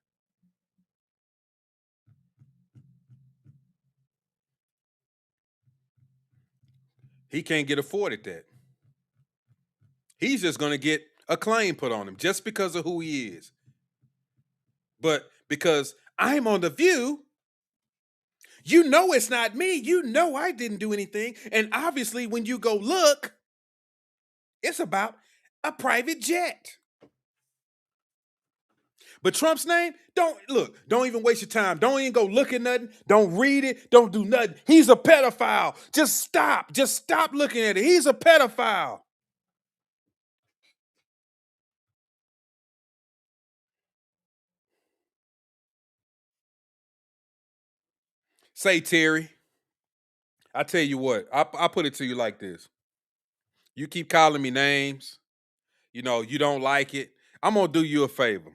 He can't get afforded that. He's just going to get a claim put on him just because of who he is. But because I'm on The View, you know it's not me. You know I didn't do anything. And obviously, when you go look, it's about a private jet. But Trump's name, don't even waste your time. Don't even go look at nothing. Don't read it. Don't do nothing. He's a pedophile. Just stop. Just stop looking at it. He's a pedophile. Say, Terry, I tell you what, I put it to you like this. You keep calling me names. You don't like it. I'm going to do you a favor.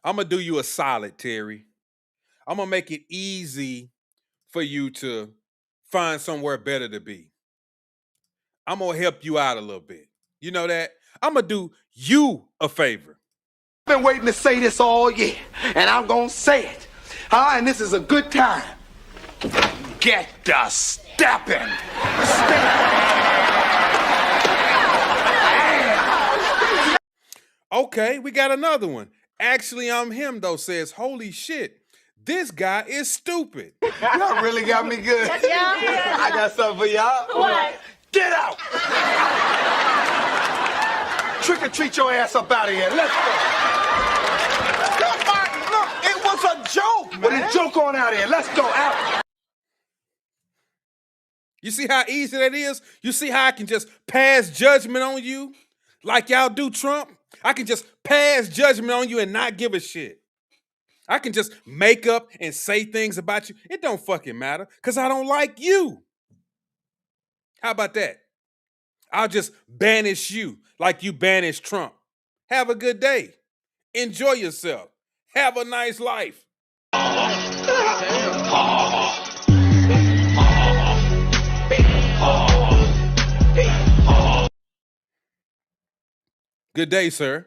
I'm going to do you a solid, Terry. I'm going to make it easy for you to find somewhere better to be. I'm going to help you out a little bit. You know that? I'm going to do you a favor. I've been waiting to say this all year, and I'm going to say it. And this is a good time. Get the stepping. Okay, we got another one. Actually, I'm him, though, says, holy shit, this guy is stupid. Y'all really got me good. Yeah. I got something for y'all. What? Get out. Trick or treat your ass up out of here. Let's go. Look, it was a joke, man. Well, then joke on out of here. Let's go out. You see how easy that is? You see how I can just pass judgment on you like y'all do Trump? I can just pass judgment on you and not give a shit. I can just make up and say things about you. It don't fucking matter because I don't like you. How about that? I'll just banish you like you banished Trump. Have a good day. Enjoy yourself. Have a nice life. Good day, sir.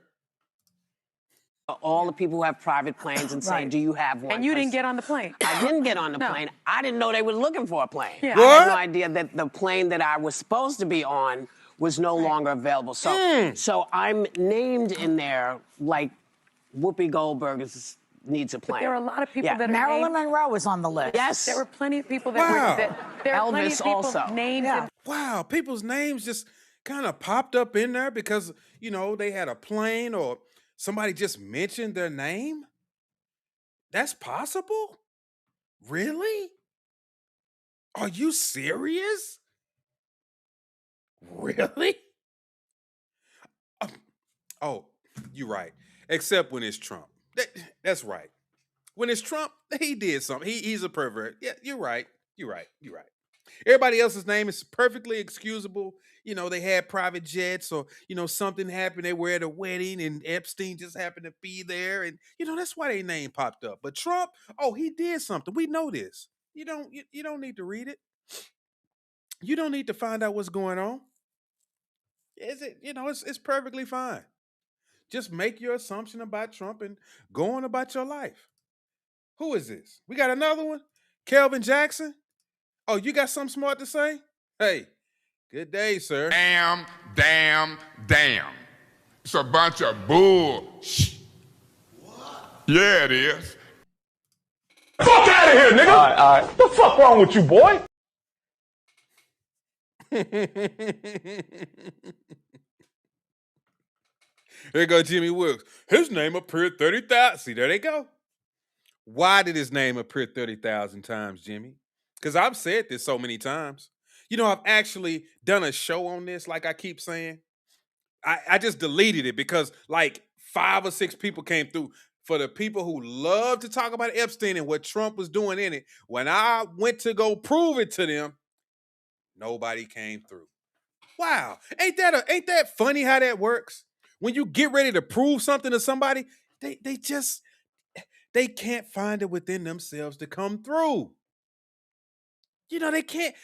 All the people who have private planes and saying, do you have one? And you didn't get on the plane. I didn't get on the plane. I didn't know they were looking for a plane. Yeah. I had no idea that the plane that I was supposed to be on was no longer available. So I'm named in there like Whoopi Goldberg needs a plan. But there are a lot of people that are Marilyn Monroe was on the list. Yes. There were plenty of people that were- there are Elvis plenty of people also. named in Wow, people's names just kind of popped up in there because, they had a plane or somebody just mentioned their name? That's possible? Really? Are you serious? Really? Oh, you're right. Except when it's Trump. That's right. When it's Trump, he did something. He's a pervert. Yeah, you're right. You're right. Everybody else's name is perfectly excusable. They had private jets or, something happened. They were at a wedding and Epstein just happened to be there. And, that's why their name popped up. But Trump, he did something. We know this. You don't need to read it. You don't need to find out what's going on. It's perfectly fine. Just make your assumption about Trump and go on about your life. Who is this? We got another one? Kelvin Jackson? Oh, you got something smart to say? Hey, good day, sir. Damn. It's a bunch of bull. Yeah, it is. Fuck out of here, nigga! All right. What the fuck wrong with you, boy? Here go Jimmy Wilkes. His name appeared 30,000. See, there they go. Why did his name appear 30,000 times, Jimmy? Because I've said this so many times. I've actually done a show on this, like I keep saying. I just deleted it because like 5 or 6 people came through. For the people who love to talk about Epstein and what Trump was doing in it, when I went to go prove it to them, nobody came through. Wow. Ain't that funny how that works? When you get ready to prove something to somebody, they can't find it within themselves to come through. They can't.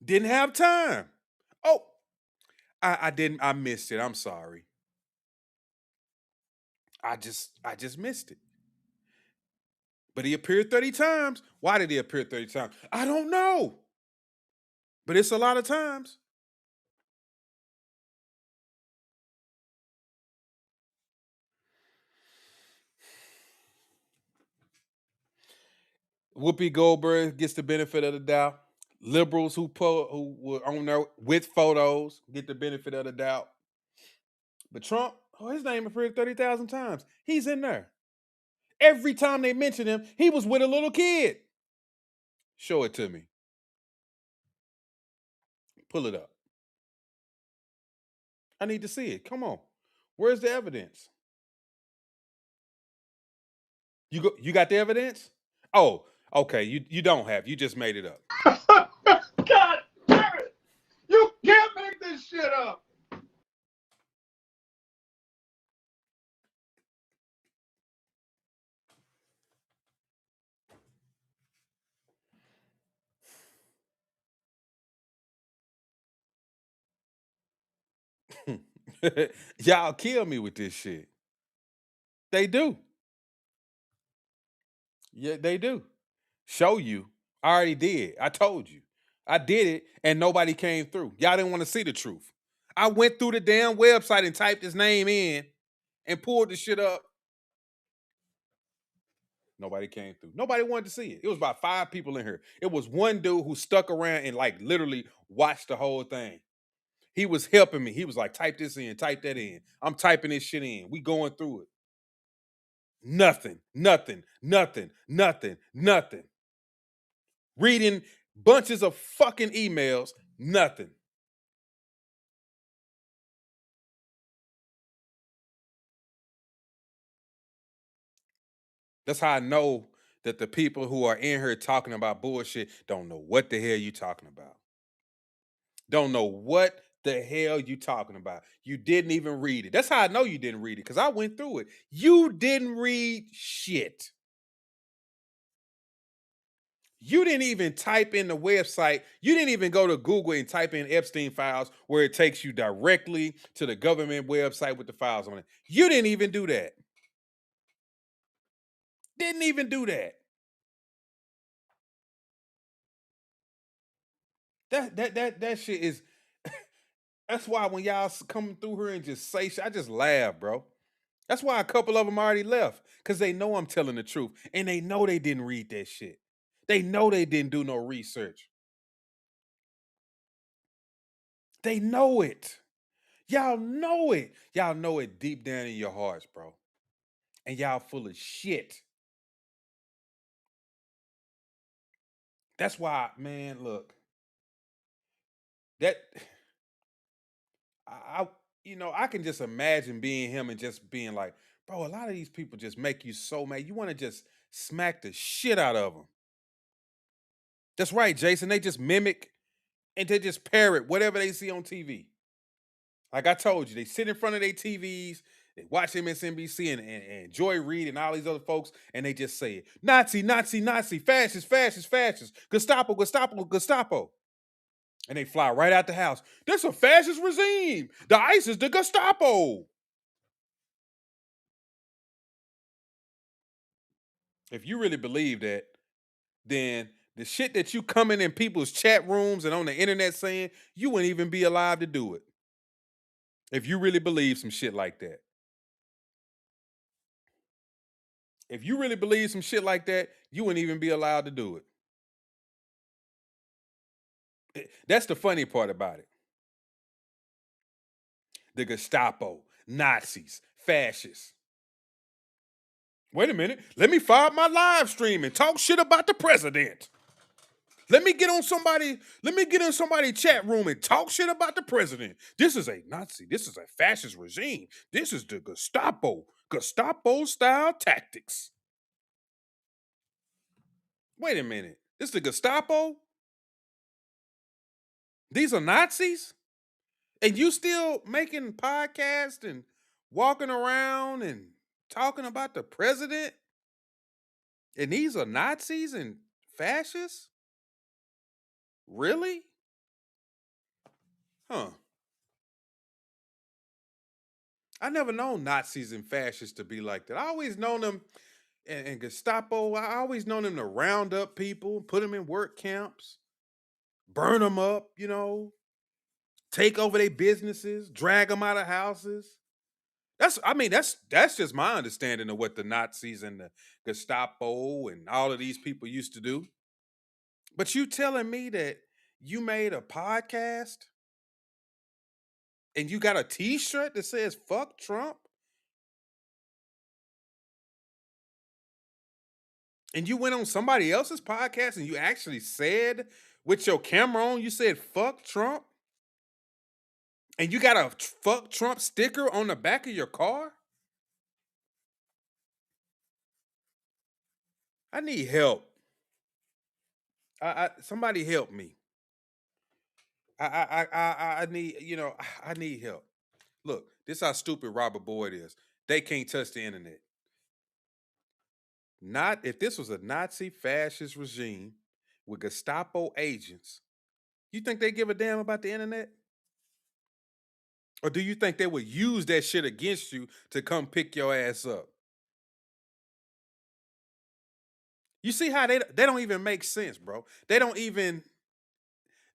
Didn't have time. Oh, I missed it. I'm sorry. I just missed it. But he appeared 30 times. Why did he appear 30 times? I don't know. But it's a lot of times. Whoopi Goldberg gets the benefit of the doubt. Liberals who were on there with photos get the benefit of the doubt. But Trump, his name appeared 30,000 times. He's in there. Every time they mention him, he was with a little kid. Show it to me. Pull it up. I need to see it. Come on. Where's the evidence? You got the evidence? Oh, okay. You don't have. You just made it up. God damn it! You can't make this shit up! Y'all kill me with this shit. They do. Yeah, they do. Show you. I already did. I told you. I did it and nobody came through. Y'all didn't want to see the truth. I went through the damn website and typed his name in and pulled the shit up. Nobody came through. Nobody wanted to see it. It was about 5 people in here. It was one dude who stuck around and like literally watched the whole thing. He was helping me. He was like, type this in, type that in. I'm typing this shit in. We going through it. Nothing. Reading bunches of fucking emails, nothing. That's how I know that the people who are in here talking about bullshit don't know what the hell you talking about. Don't know what the hell you talking about. You didn't even read it. That's how I know you didn't read it, because I went through it. You didn't read shit. You didn't even type in the website. You didn't even go to Google and type in Epstein files where it takes you directly to the government website with the files on it. You didn't even do that. Didn't even do that. That shit is. That's why when y'all come through here and just say shit, I just laugh, bro. That's why a couple of them already left, because they know I'm telling the truth, and they know they didn't read that shit. They know they didn't do no research. They know it. Y'all know it. Y'all know it deep down in your hearts, bro. And y'all full of shit. That's why, man, look. That I I can just imagine being him and just being like, bro, a lot of these people just make you so mad. You want to just smack the shit out of them. That's right, Jason. They just mimic and they just parrot whatever they see on TV. Like I told you, they sit in front of their TVs, they watch MSNBC and Joy Reid and all these other folks, and they just say it. Nazi, Nazi, Nazi, fascist, fascist, fascist, Gestapo, Gestapo, Gestapo. And they fly right out the house. That's a fascist regime. The ICE is the Gestapo. If you really believe that, then the shit that you coming in people's chat rooms and on the internet saying, you wouldn't even be alive to do it. If you really believe some shit like that. If you really believe some shit like that, you wouldn't even be allowed to do it. That's the funny part about it. The Gestapo, Nazis, fascists. Wait a minute. Let me fire up my live stream and talk shit about the president. Let me get in somebody's chat room and talk shit about the president. This is a Nazi. This is a fascist regime. This is the Gestapo. Gestapo-style tactics. Wait a minute. This is the Gestapo? These are Nazis? And you still making podcasts and walking around and talking about the president? And these are Nazis and fascists? Really? Huh. I never known Nazis and fascists to be like that. I always known them and Gestapo. I always known them to round up people, put them in work camps, burn them up, take over their businesses, drag them out of houses. That's just my understanding of what the Nazis and the Gestapo and all of these people used to do. But you telling me that you made a podcast and you got a t-shirt that says fuck Trump? And you went on somebody else's podcast and you actually said with your camera on, you said fuck Trump? And you got a fuck Trump sticker on the back of your car? I need help. Somebody help me. I need, I need help. Look, this is how stupid Robert Boyd is. They can't touch the internet. Not if this was a Nazi fascist regime with Gestapo agents, you think they give a damn about the internet? Or do you think they would use that shit against you to come pick your ass up? You see how they don't even make sense, bro. They don't even,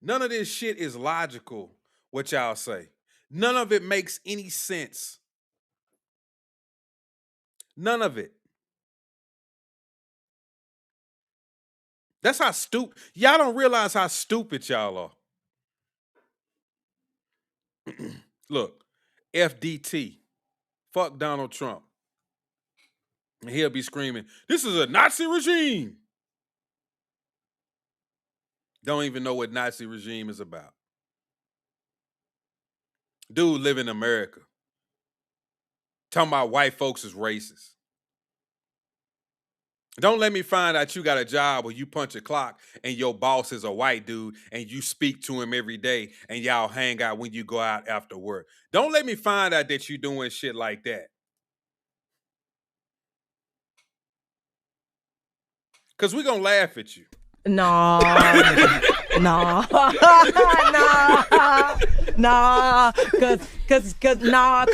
none of this shit is logical, what y'all say. None of it makes any sense. None of it. That's how stupid, y'all don't realize how stupid y'all are. Look, FDT, fuck Donald Trump. And he'll be screaming, this is a Nazi regime. Don't even know what Nazi regime is about. Dude live in America. Talking about white folks is racist. Don't let me find out you got a job where you punch a clock and your boss is a white dude and you speak to him every day and y'all hang out when you go out after work. Don't let me find out that you doing shit like that. Because we're going to laugh at you. No. No. No. Cause, no.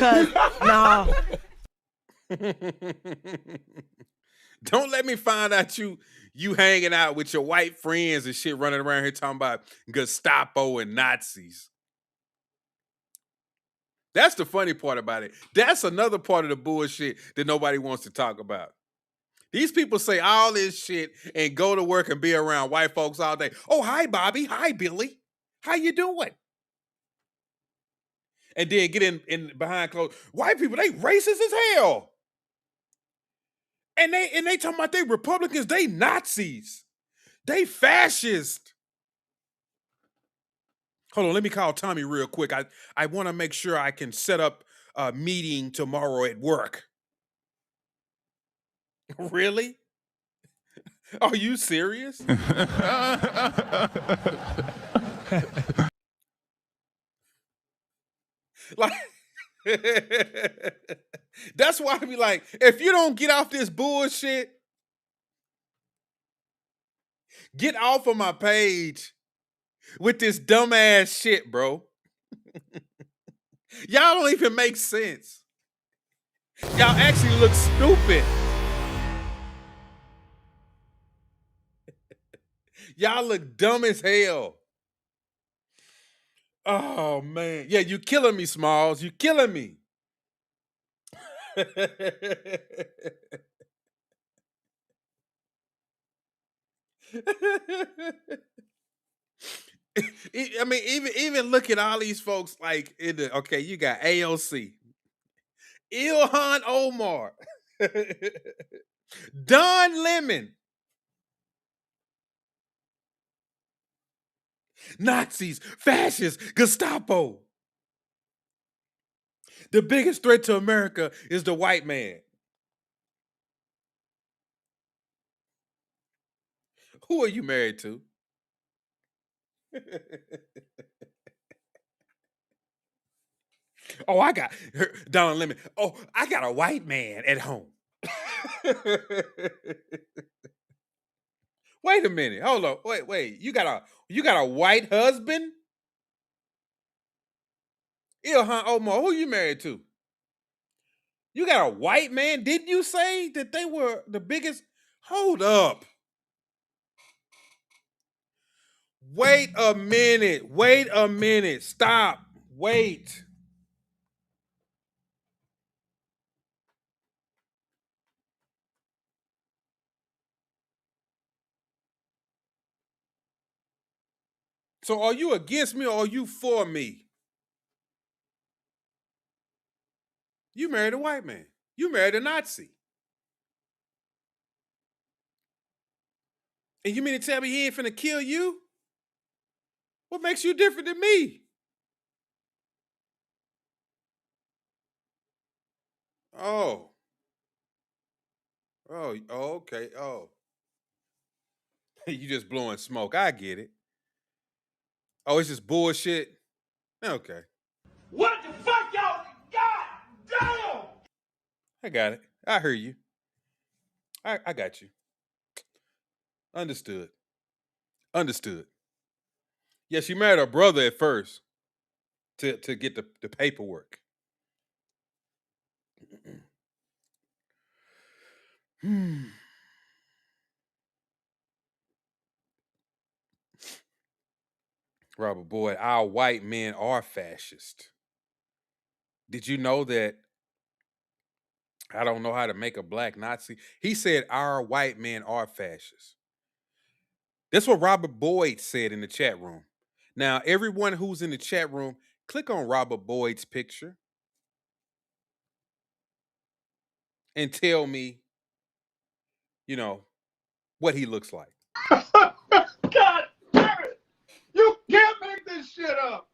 Don't let me find out you hanging out with your white friends and shit running around here talking about Gestapo and Nazis. That's the funny part about it. That's another part of the bullshit that nobody wants to talk about. These people say all this shit and go to work and be around white folks all day. Oh, hi, Bobby. Hi, Billy. How you doing? And then get in behind clothes. White people, they racist as hell. And they talking about they Republicans, they Nazis. They fascist. Hold on, let me call Tommy real quick. I want to make sure I can set up a meeting tomorrow at work. Really? Are you serious? Like, that's why I be like, if you don't get off this bullshit, get off of my page with this dumbass shit, bro. Y'all don't even make sense. Y'all actually look stupid. Y'all look dumb as hell. Oh, man. Yeah, you killing me, Smalls. You killing me. I mean, even look at all these folks like okay, you got AOC, Ilhan Omar, Don Lemon, Nazis, fascists, Gestapo. The biggest threat to America is the white man. Who are you married to? Oh, I got Don Lemon. Oh, I got a white man at home. Wait a minute. Hold on. Wait. You got a white husband? Ilhan Omar, who you married to? You got a white man? Didn't you say that they were the biggest? Hold up. Wait a minute. Stop. Wait. So are you against me or are you for me? You married a white man. You married a Nazi. And you mean to tell me he ain't finna kill you? What makes you different than me? Oh. Oh, okay. Oh. You just blowing smoke. I get it. Oh, it's just bullshit. Okay. What the fuck, y'all? God damn! I got it. I hear you. I got you. Understood. Yeah, she married her brother at first to get the paperwork. Robert Boyd, our white men are fascist. Did you know that I don't know how to make a black Nazi? He said our white men are fascists. That's what Robert Boyd said in the chat room. Now, everyone who's in the chat room, click on Robert Boyd's picture and tell me, what he looks like. God damn it! You can't make this shit up!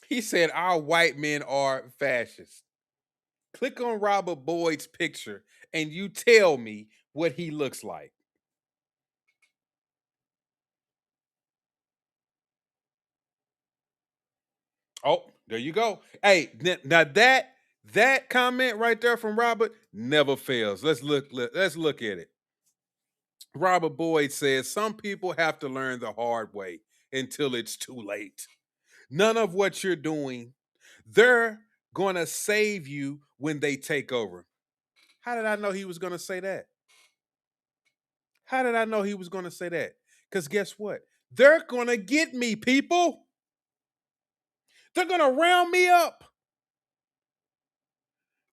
He said our white men are fascists. Click on Robert Boyd's picture and you tell me what he looks like. Oh, there you go. Hey, now that comment right there from Robert never fails. Let's look at it. Robert Boyd says some people have to learn the hard way until it's too late. None of what you're doing, they're gonna save you when they take over. How did I know he was gonna say that? How did I know he was gonna say that? Because guess what? They're gonna get me, people. They're gonna round me up.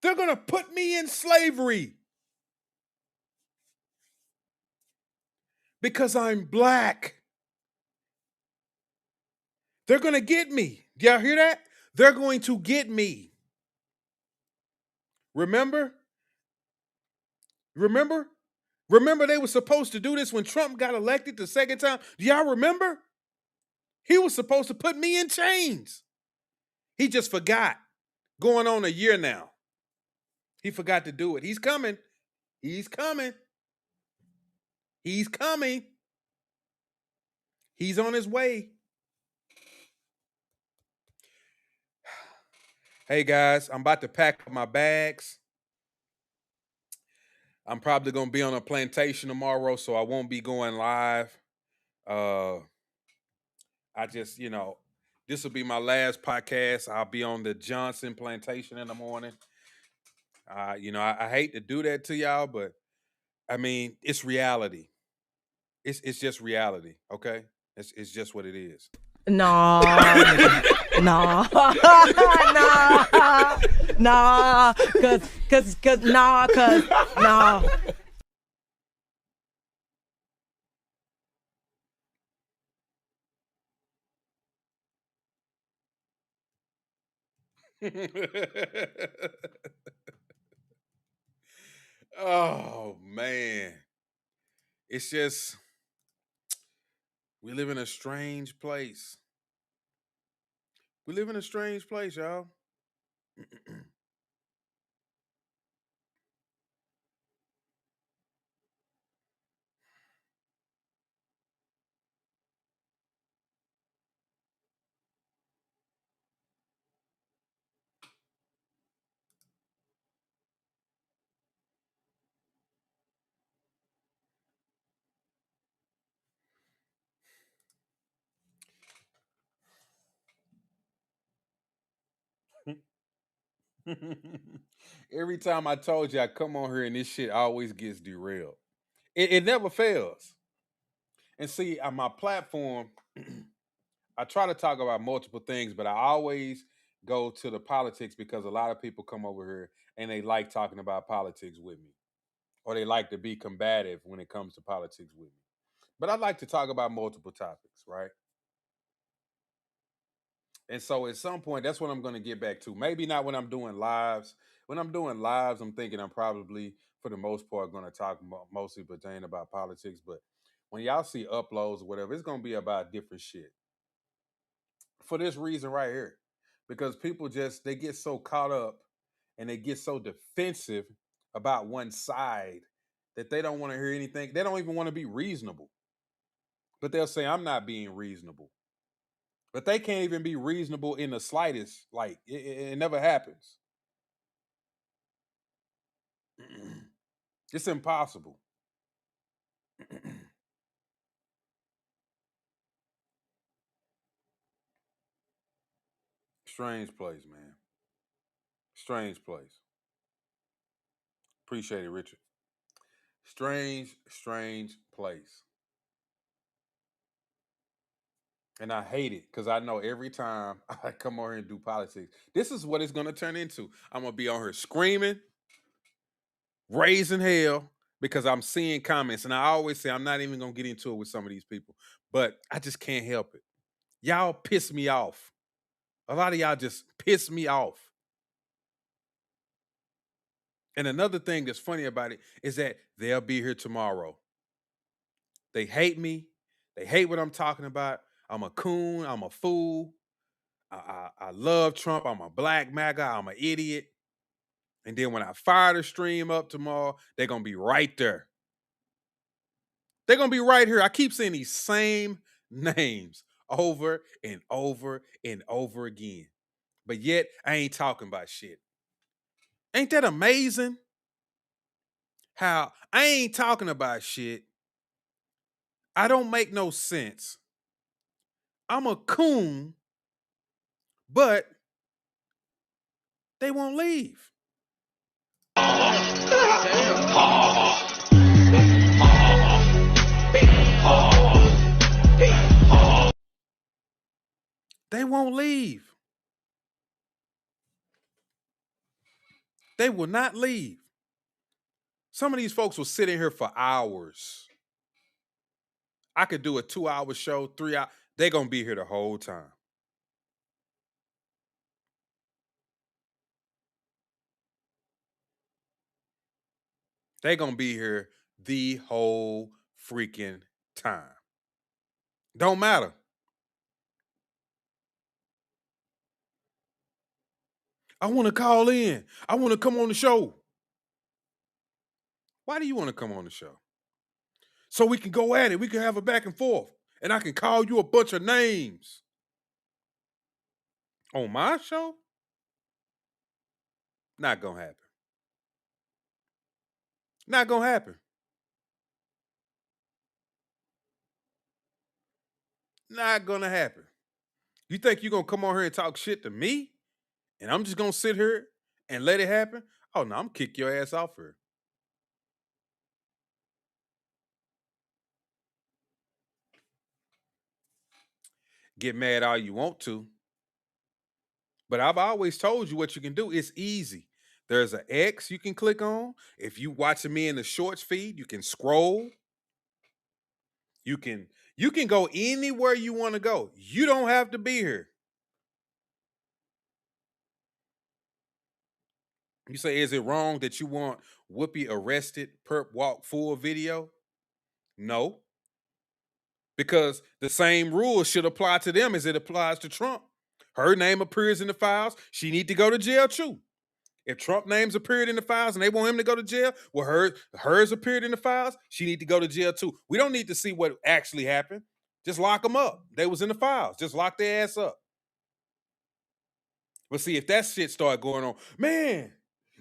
They're gonna put me in slavery. Because I'm black. They're going to get me. Y'all hear that? They're going to get me. Remember? Remember they were supposed to do this when Trump got elected the second time? Do y'all remember? He was supposed to put me in chains. He just forgot. Going on a year now. He forgot to do it. He's coming. He's coming. He's coming. He's on his way. Hey guys, I'm about to pack up my bags. I'm probably going to be on a plantation tomorrow, so I won't be going live. I just, this will be my last podcast. I'll be on the Johnson plantation in the morning. I hate to do that to y'all, but I mean, it's reality. It's just reality, okay? It's just what it is. Nah, nigga. Nah, nah, cause, nah. Oh man. It's just we live in a strange place. We live in a strange place, y'all. Every time I told you I come on here and this shit always gets derailed. It never fails. And see, on my platform, I try to talk about multiple things, but I always go to the politics because a lot of people come over here and they like talking about politics with me, or they like to be combative when it comes to politics with me. But I like to talk about multiple topics, right? And so at some point, that's what I'm going to get back to. Maybe not when I'm doing lives. When I'm doing lives, I'm thinking I'm probably, for the most part, going to talk mostly pertaining about politics. But when y'all see uploads or whatever, it's going to be about different shit. For this reason right here. Because people they get so caught up and they get so defensive about one side that they don't want to hear anything. They don't even want to be reasonable. But they'll say, I'm not being reasonable. But they can't even be reasonable in the slightest. Like, it never happens. It's impossible. Strange place, man. Strange place. Appreciate it, Richard. Strange place. And I hate it because I know every time I come on here and do politics, this is what it's going to turn into. I'm going to be on here screaming, raising hell, because I'm seeing comments. And I always say I'm not even going to get into it with some of these people, but I just can't help it. Y'all piss me off. A lot of y'all just piss me off. And another thing that's funny about it is that they'll be here tomorrow. They hate me. They hate what I'm talking about. I'm a coon. I'm a fool. I love Trump. I'm a black MAGA. I'm an idiot. And then when I fire the stream up tomorrow, they're going to be right there. They're going to be right here. I keep seeing these same names over and over and over again. But yet, I ain't talking about shit. Ain't that amazing? How I ain't talking about shit. I don't make no sense. I'm a coon, but They won't leave. They won't leave. They will not leave. Some of these folks will sit in here for hours. I could do a 2-hour show, 3 hours. They're going to be here the whole time. They're going to be here the whole freaking time. Don't matter. I want to call in. I want to come on the show. Why do you want to come on the show? So we can go at it. We can have a back and forth. And I can call you a bunch of names. On my show? Not going to happen. Not going to happen. Not going to happen. You think you're going to come on here and talk shit to me? And I'm just going to sit here and let it happen? Oh, no, I'm going to kick your ass off here. Get mad all you want to. But I've always told you what you can do. It's easy. There's an X you can click on. If you watching me in the shorts feed, you can scroll. You can go anywhere you want to go. You don't have to be here. You say, is it wrong that you want Whoopi arrested, perp walk full video? No. Because the same rules should apply to them as it applies to Trump. Her name appears in the files. She need to go to jail too. If Trump names appeared in the files and they want him to go to jail, well, hers appeared in the files, she need to go to jail too. We don't need to see what actually happened. Just lock them up. They was in the files. Just lock their ass up. But see, if that shit start going on, man,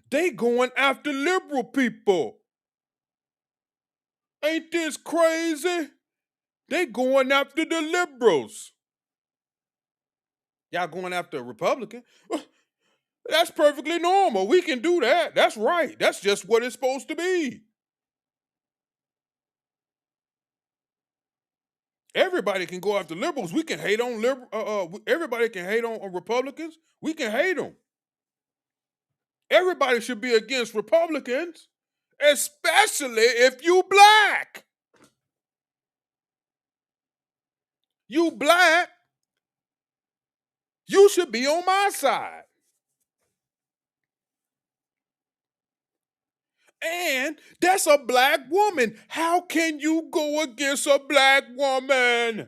they going after liberal people. Ain't this crazy? They going after the liberals. Y'all going after a Republican? That's perfectly normal. We can do that. That's right. That's just what it's supposed to be. Everybody can go after liberals. We can hate on everybody can hate on Republicans. We can hate them. Everybody should be against Republicans, especially if you black. You black, you should be on my side. And that's a black woman. How can you go against a black woman?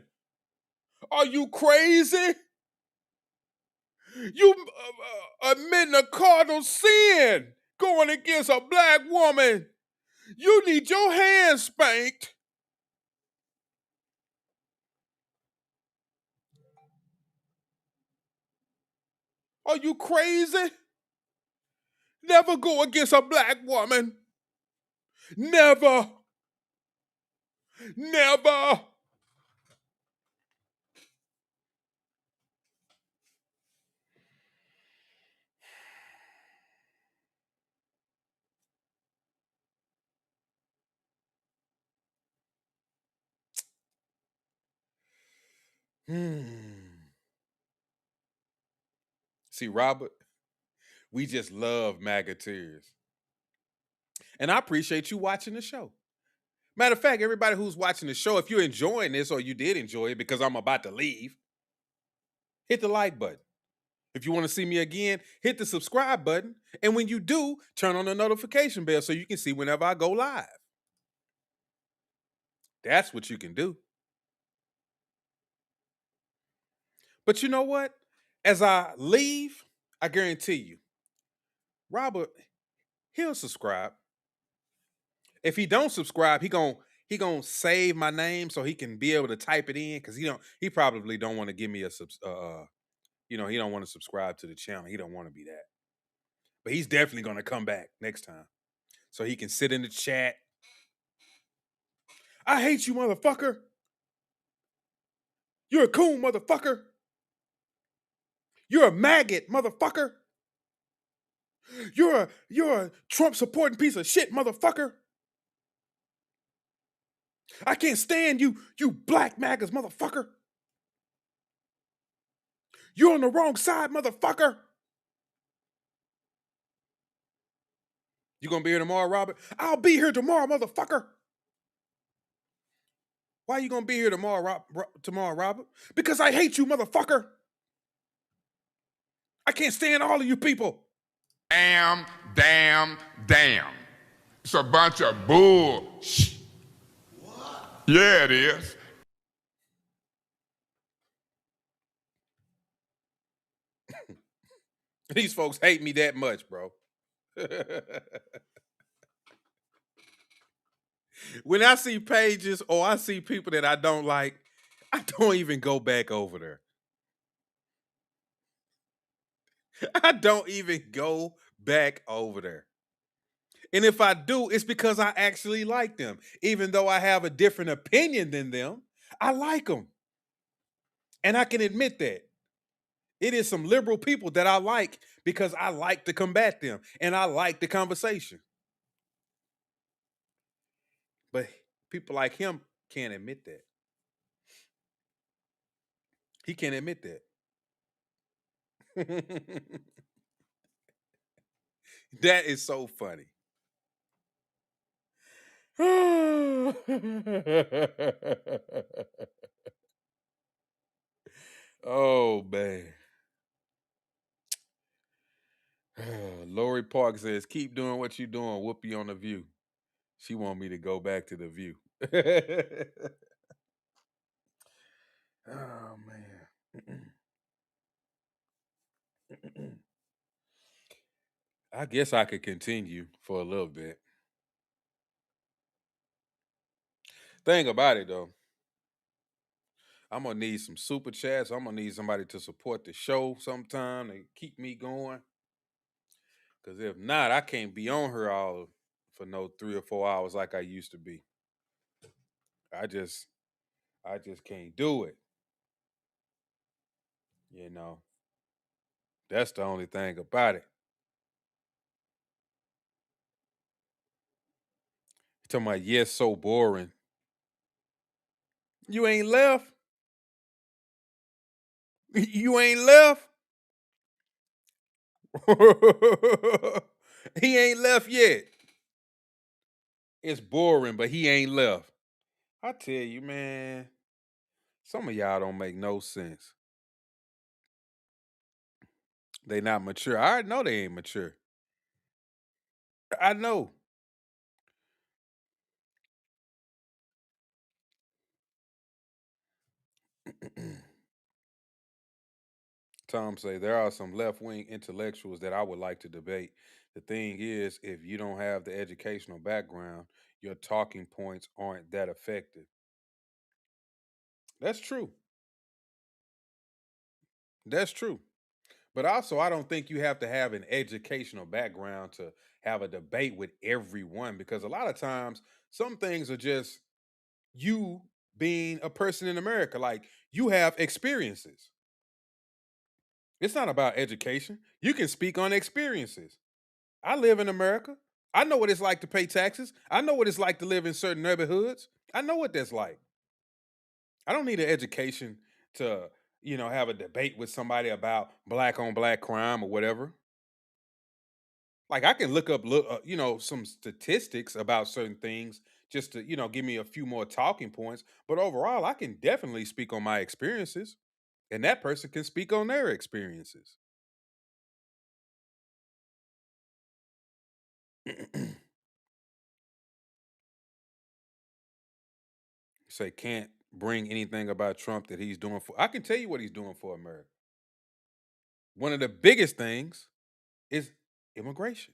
Are you crazy? You admitting a cardinal sin going against a black woman. You need your hands spanked. Are you crazy? Never go against a black woman. Never. Never. See, Robert, we just love MAGA tears. And I appreciate you watching the show. Matter of fact, everybody who's watching the show, if you're enjoying this or you did enjoy it because I'm about to leave, hit the like button. If you want to see me again, hit the subscribe button. And when you do, turn on the notification bell so you can see whenever I go live. That's what you can do. But you know what? As I leave, I guarantee you, Robert, he'll subscribe. If he don't subscribe, he gonna save my name so he can be able to type it in because he probably don't want to give me a he don't want to subscribe to the channel. He don't want to be that. But he's definitely gonna come back next time so he can sit in the chat. I hate you, motherfucker. You're a coon, motherfucker. You're a maggot, motherfucker. You're a Trump supporting piece of shit, motherfucker. I can't stand you black MAGAs, motherfucker. You're on the wrong side, motherfucker. You gonna be here tomorrow, Robert? I'll be here tomorrow, motherfucker. Why you gonna be here tomorrow, Robert? Because I hate you, motherfucker. I can't stand all of you people. Damn. It's a bunch of bull. What? Yeah, it is. These folks hate me that much, bro. When I see pages or I see people that I don't like, I don't even go back over there. I don't even go back over there. And if I do, it's because I actually like them. Even though I have a different opinion than them, I like them. And I can admit that. It is some liberal people that I like because I like to combat them and I like the conversation. But people like him can't admit that. He can't admit that. That is so funny. Oh, man. Lori Park says, keep doing what you're doing. Whoopi on The View. She want me to go back to The View. Oh, man. I guess I could continue for a little bit. Thing about it, though, I'm going to need some super chats. I'm going to need somebody to support the show sometime to keep me going. Because if not, I can't be on her all for no 3 or 4 hours like I used to be. I just can't do it. You know, that's the only thing about it. Talking about, yes, so boring. You ain't left. You ain't left. He ain't left yet. It's boring, but he ain't left. I tell you, man, some of y'all don't make no sense. They not mature. I already know they ain't mature. I know. Tom say there are some left-wing intellectuals that I would like to debate. The thing is, if you don't have the educational background, your talking points aren't that effective. That's true. That's true. But also, I don't think you have to have an educational background to have a debate with everyone because a lot of times some things are just you being a person in America. Like you have experiences. It's not about education. You can speak on experiences. I live in America. I know what it's like to pay taxes. I know what it's like to live in certain neighborhoods. I know what that's like. I don't need an education to, have a debate with somebody about black on black crime or whatever. Like I can look up, some statistics about certain things just to, give me a few more talking points. But overall, I can definitely speak on my experiences, and that person can speak on their experiences. Say can't bring anything about Trump that he's doing for. I can tell you what he's doing for America. One of the biggest things is immigration.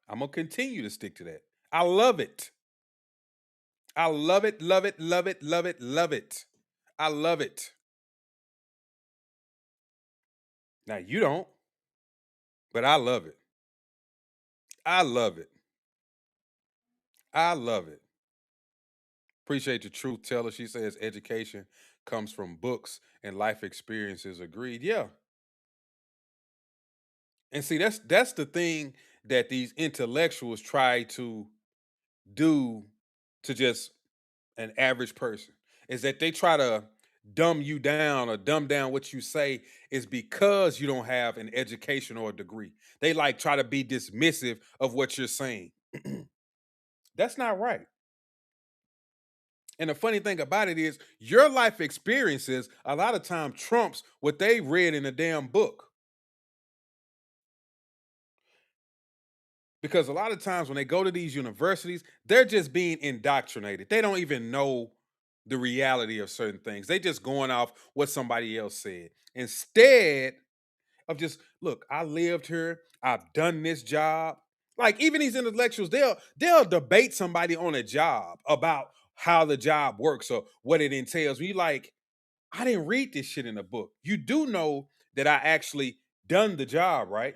I'm gonna continue to stick to that. I love it. I love it, love it, love it, love it, love it. I love it. Now you don't, but I love it. I love it. I love it. Appreciate the truth teller. She says education comes from books and life experiences. Agreed. Yeah. And see, that's the thing that these intellectuals try to do to just an average person, is that they try to dumb you down or dumb down what you say is because you don't have an education or a degree. They like try to be dismissive of what you're saying. That's not right. And the funny thing about it is your life experiences a lot of time trumps what they read in a damn book. Because a lot of times when they go to these universities, they're just being indoctrinated. They don't even know the reality of certain things. They just going off what somebody else said. Instead of just, look, I lived here, I've done this job. Like even these intellectuals, they'll debate somebody on a job about how the job works or what it entails. We like, I didn't read this shit in a book. You do know that I actually done the job, right?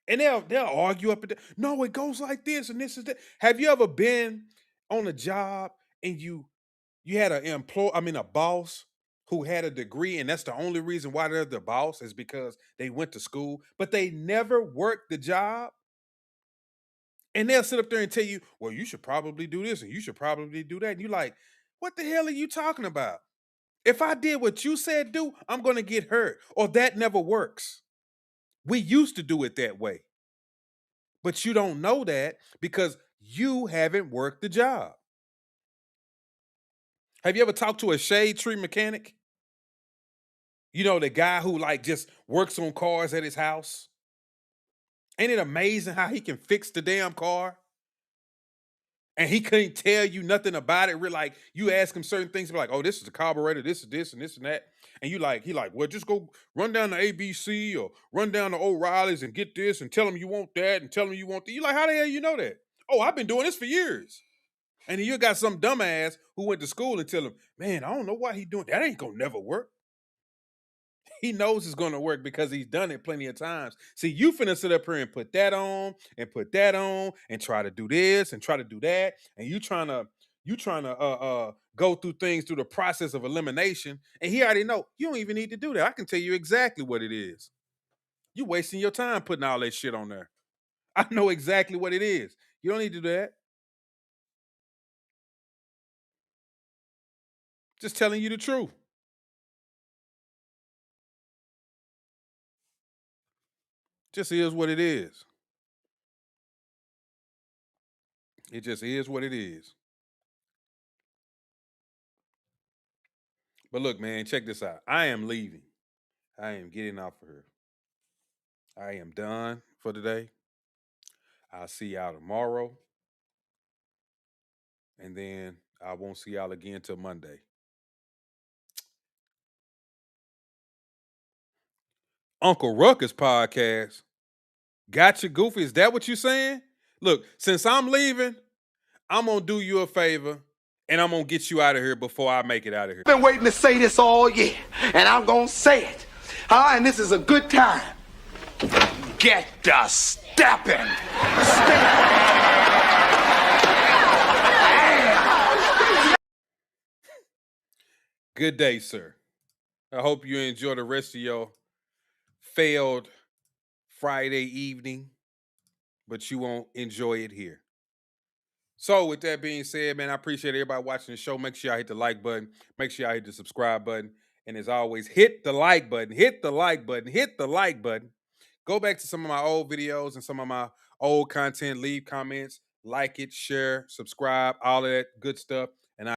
And they'll argue up and down. No, it goes like this and this is that. Have you ever been on a job and you had a boss who had a degree, and that's the only reason why they're the boss is because they went to school, but they never worked the job? And they'll sit up there and tell you, well, you should probably do this and you should probably do that. And you're like, what the hell are you talking about? If I did what you said do, I'm going to get hurt. Or that never works. We used to do it that way. But you don't know that because you haven't worked the job. Have you ever talked to a shade tree mechanic? You know, the guy who like just works on cars at his house? Ain't it amazing how he can fix the damn car? And he couldn't tell you nothing about it. We're like, you ask him certain things, like, oh, this is the carburetor, this is this and this and that. And he like, well, just go run down the ABC or run down the O'Reilly's and get this and tell them you want that and tell them you want that. You like, how the hell you know that? Oh, I've been doing this for years. And then you got some dumbass who went to school and tell him, man, I don't know why he doing that. Ain't gonna never work. He knows it's gonna work because he's done it plenty of times. See, you finna sit up here and put that on and try to do this and try to do that, and you trying to go through things through the process of elimination, and he already know you don't even need to do that. I can tell you exactly what it is. You wasting your time putting all that shit on there. I know exactly what it is. You don't need to do that. Just telling you the truth. Just is what it is. It just is what it is. But look, man, check this out. I am leaving. I am getting off of here. I am done for today. I'll see y'all tomorrow. And then I won't see y'all again till Monday. Uncle Ruckus podcast. Gotcha, Goofy. Is that what you saying? Look, since I'm leaving, I'm going to do you a favor and I'm going to get you out of here before I make it out of here. I've been waiting to say this all year, and I'm going to say it. And this is a good time. Get the stepping. Good day, sir. I hope you enjoy the rest of your failed Friday evening, but you won't enjoy it here. So with that being said, man, I appreciate everybody watching the show. Make sure y'all hit the like button. Make sure y'all hit the subscribe button. And as always, hit the like button. Hit the like button. Hit the like button. Go back to some of my old videos and some of my old content. Leave comments. Like it, share, subscribe, all of that good stuff. And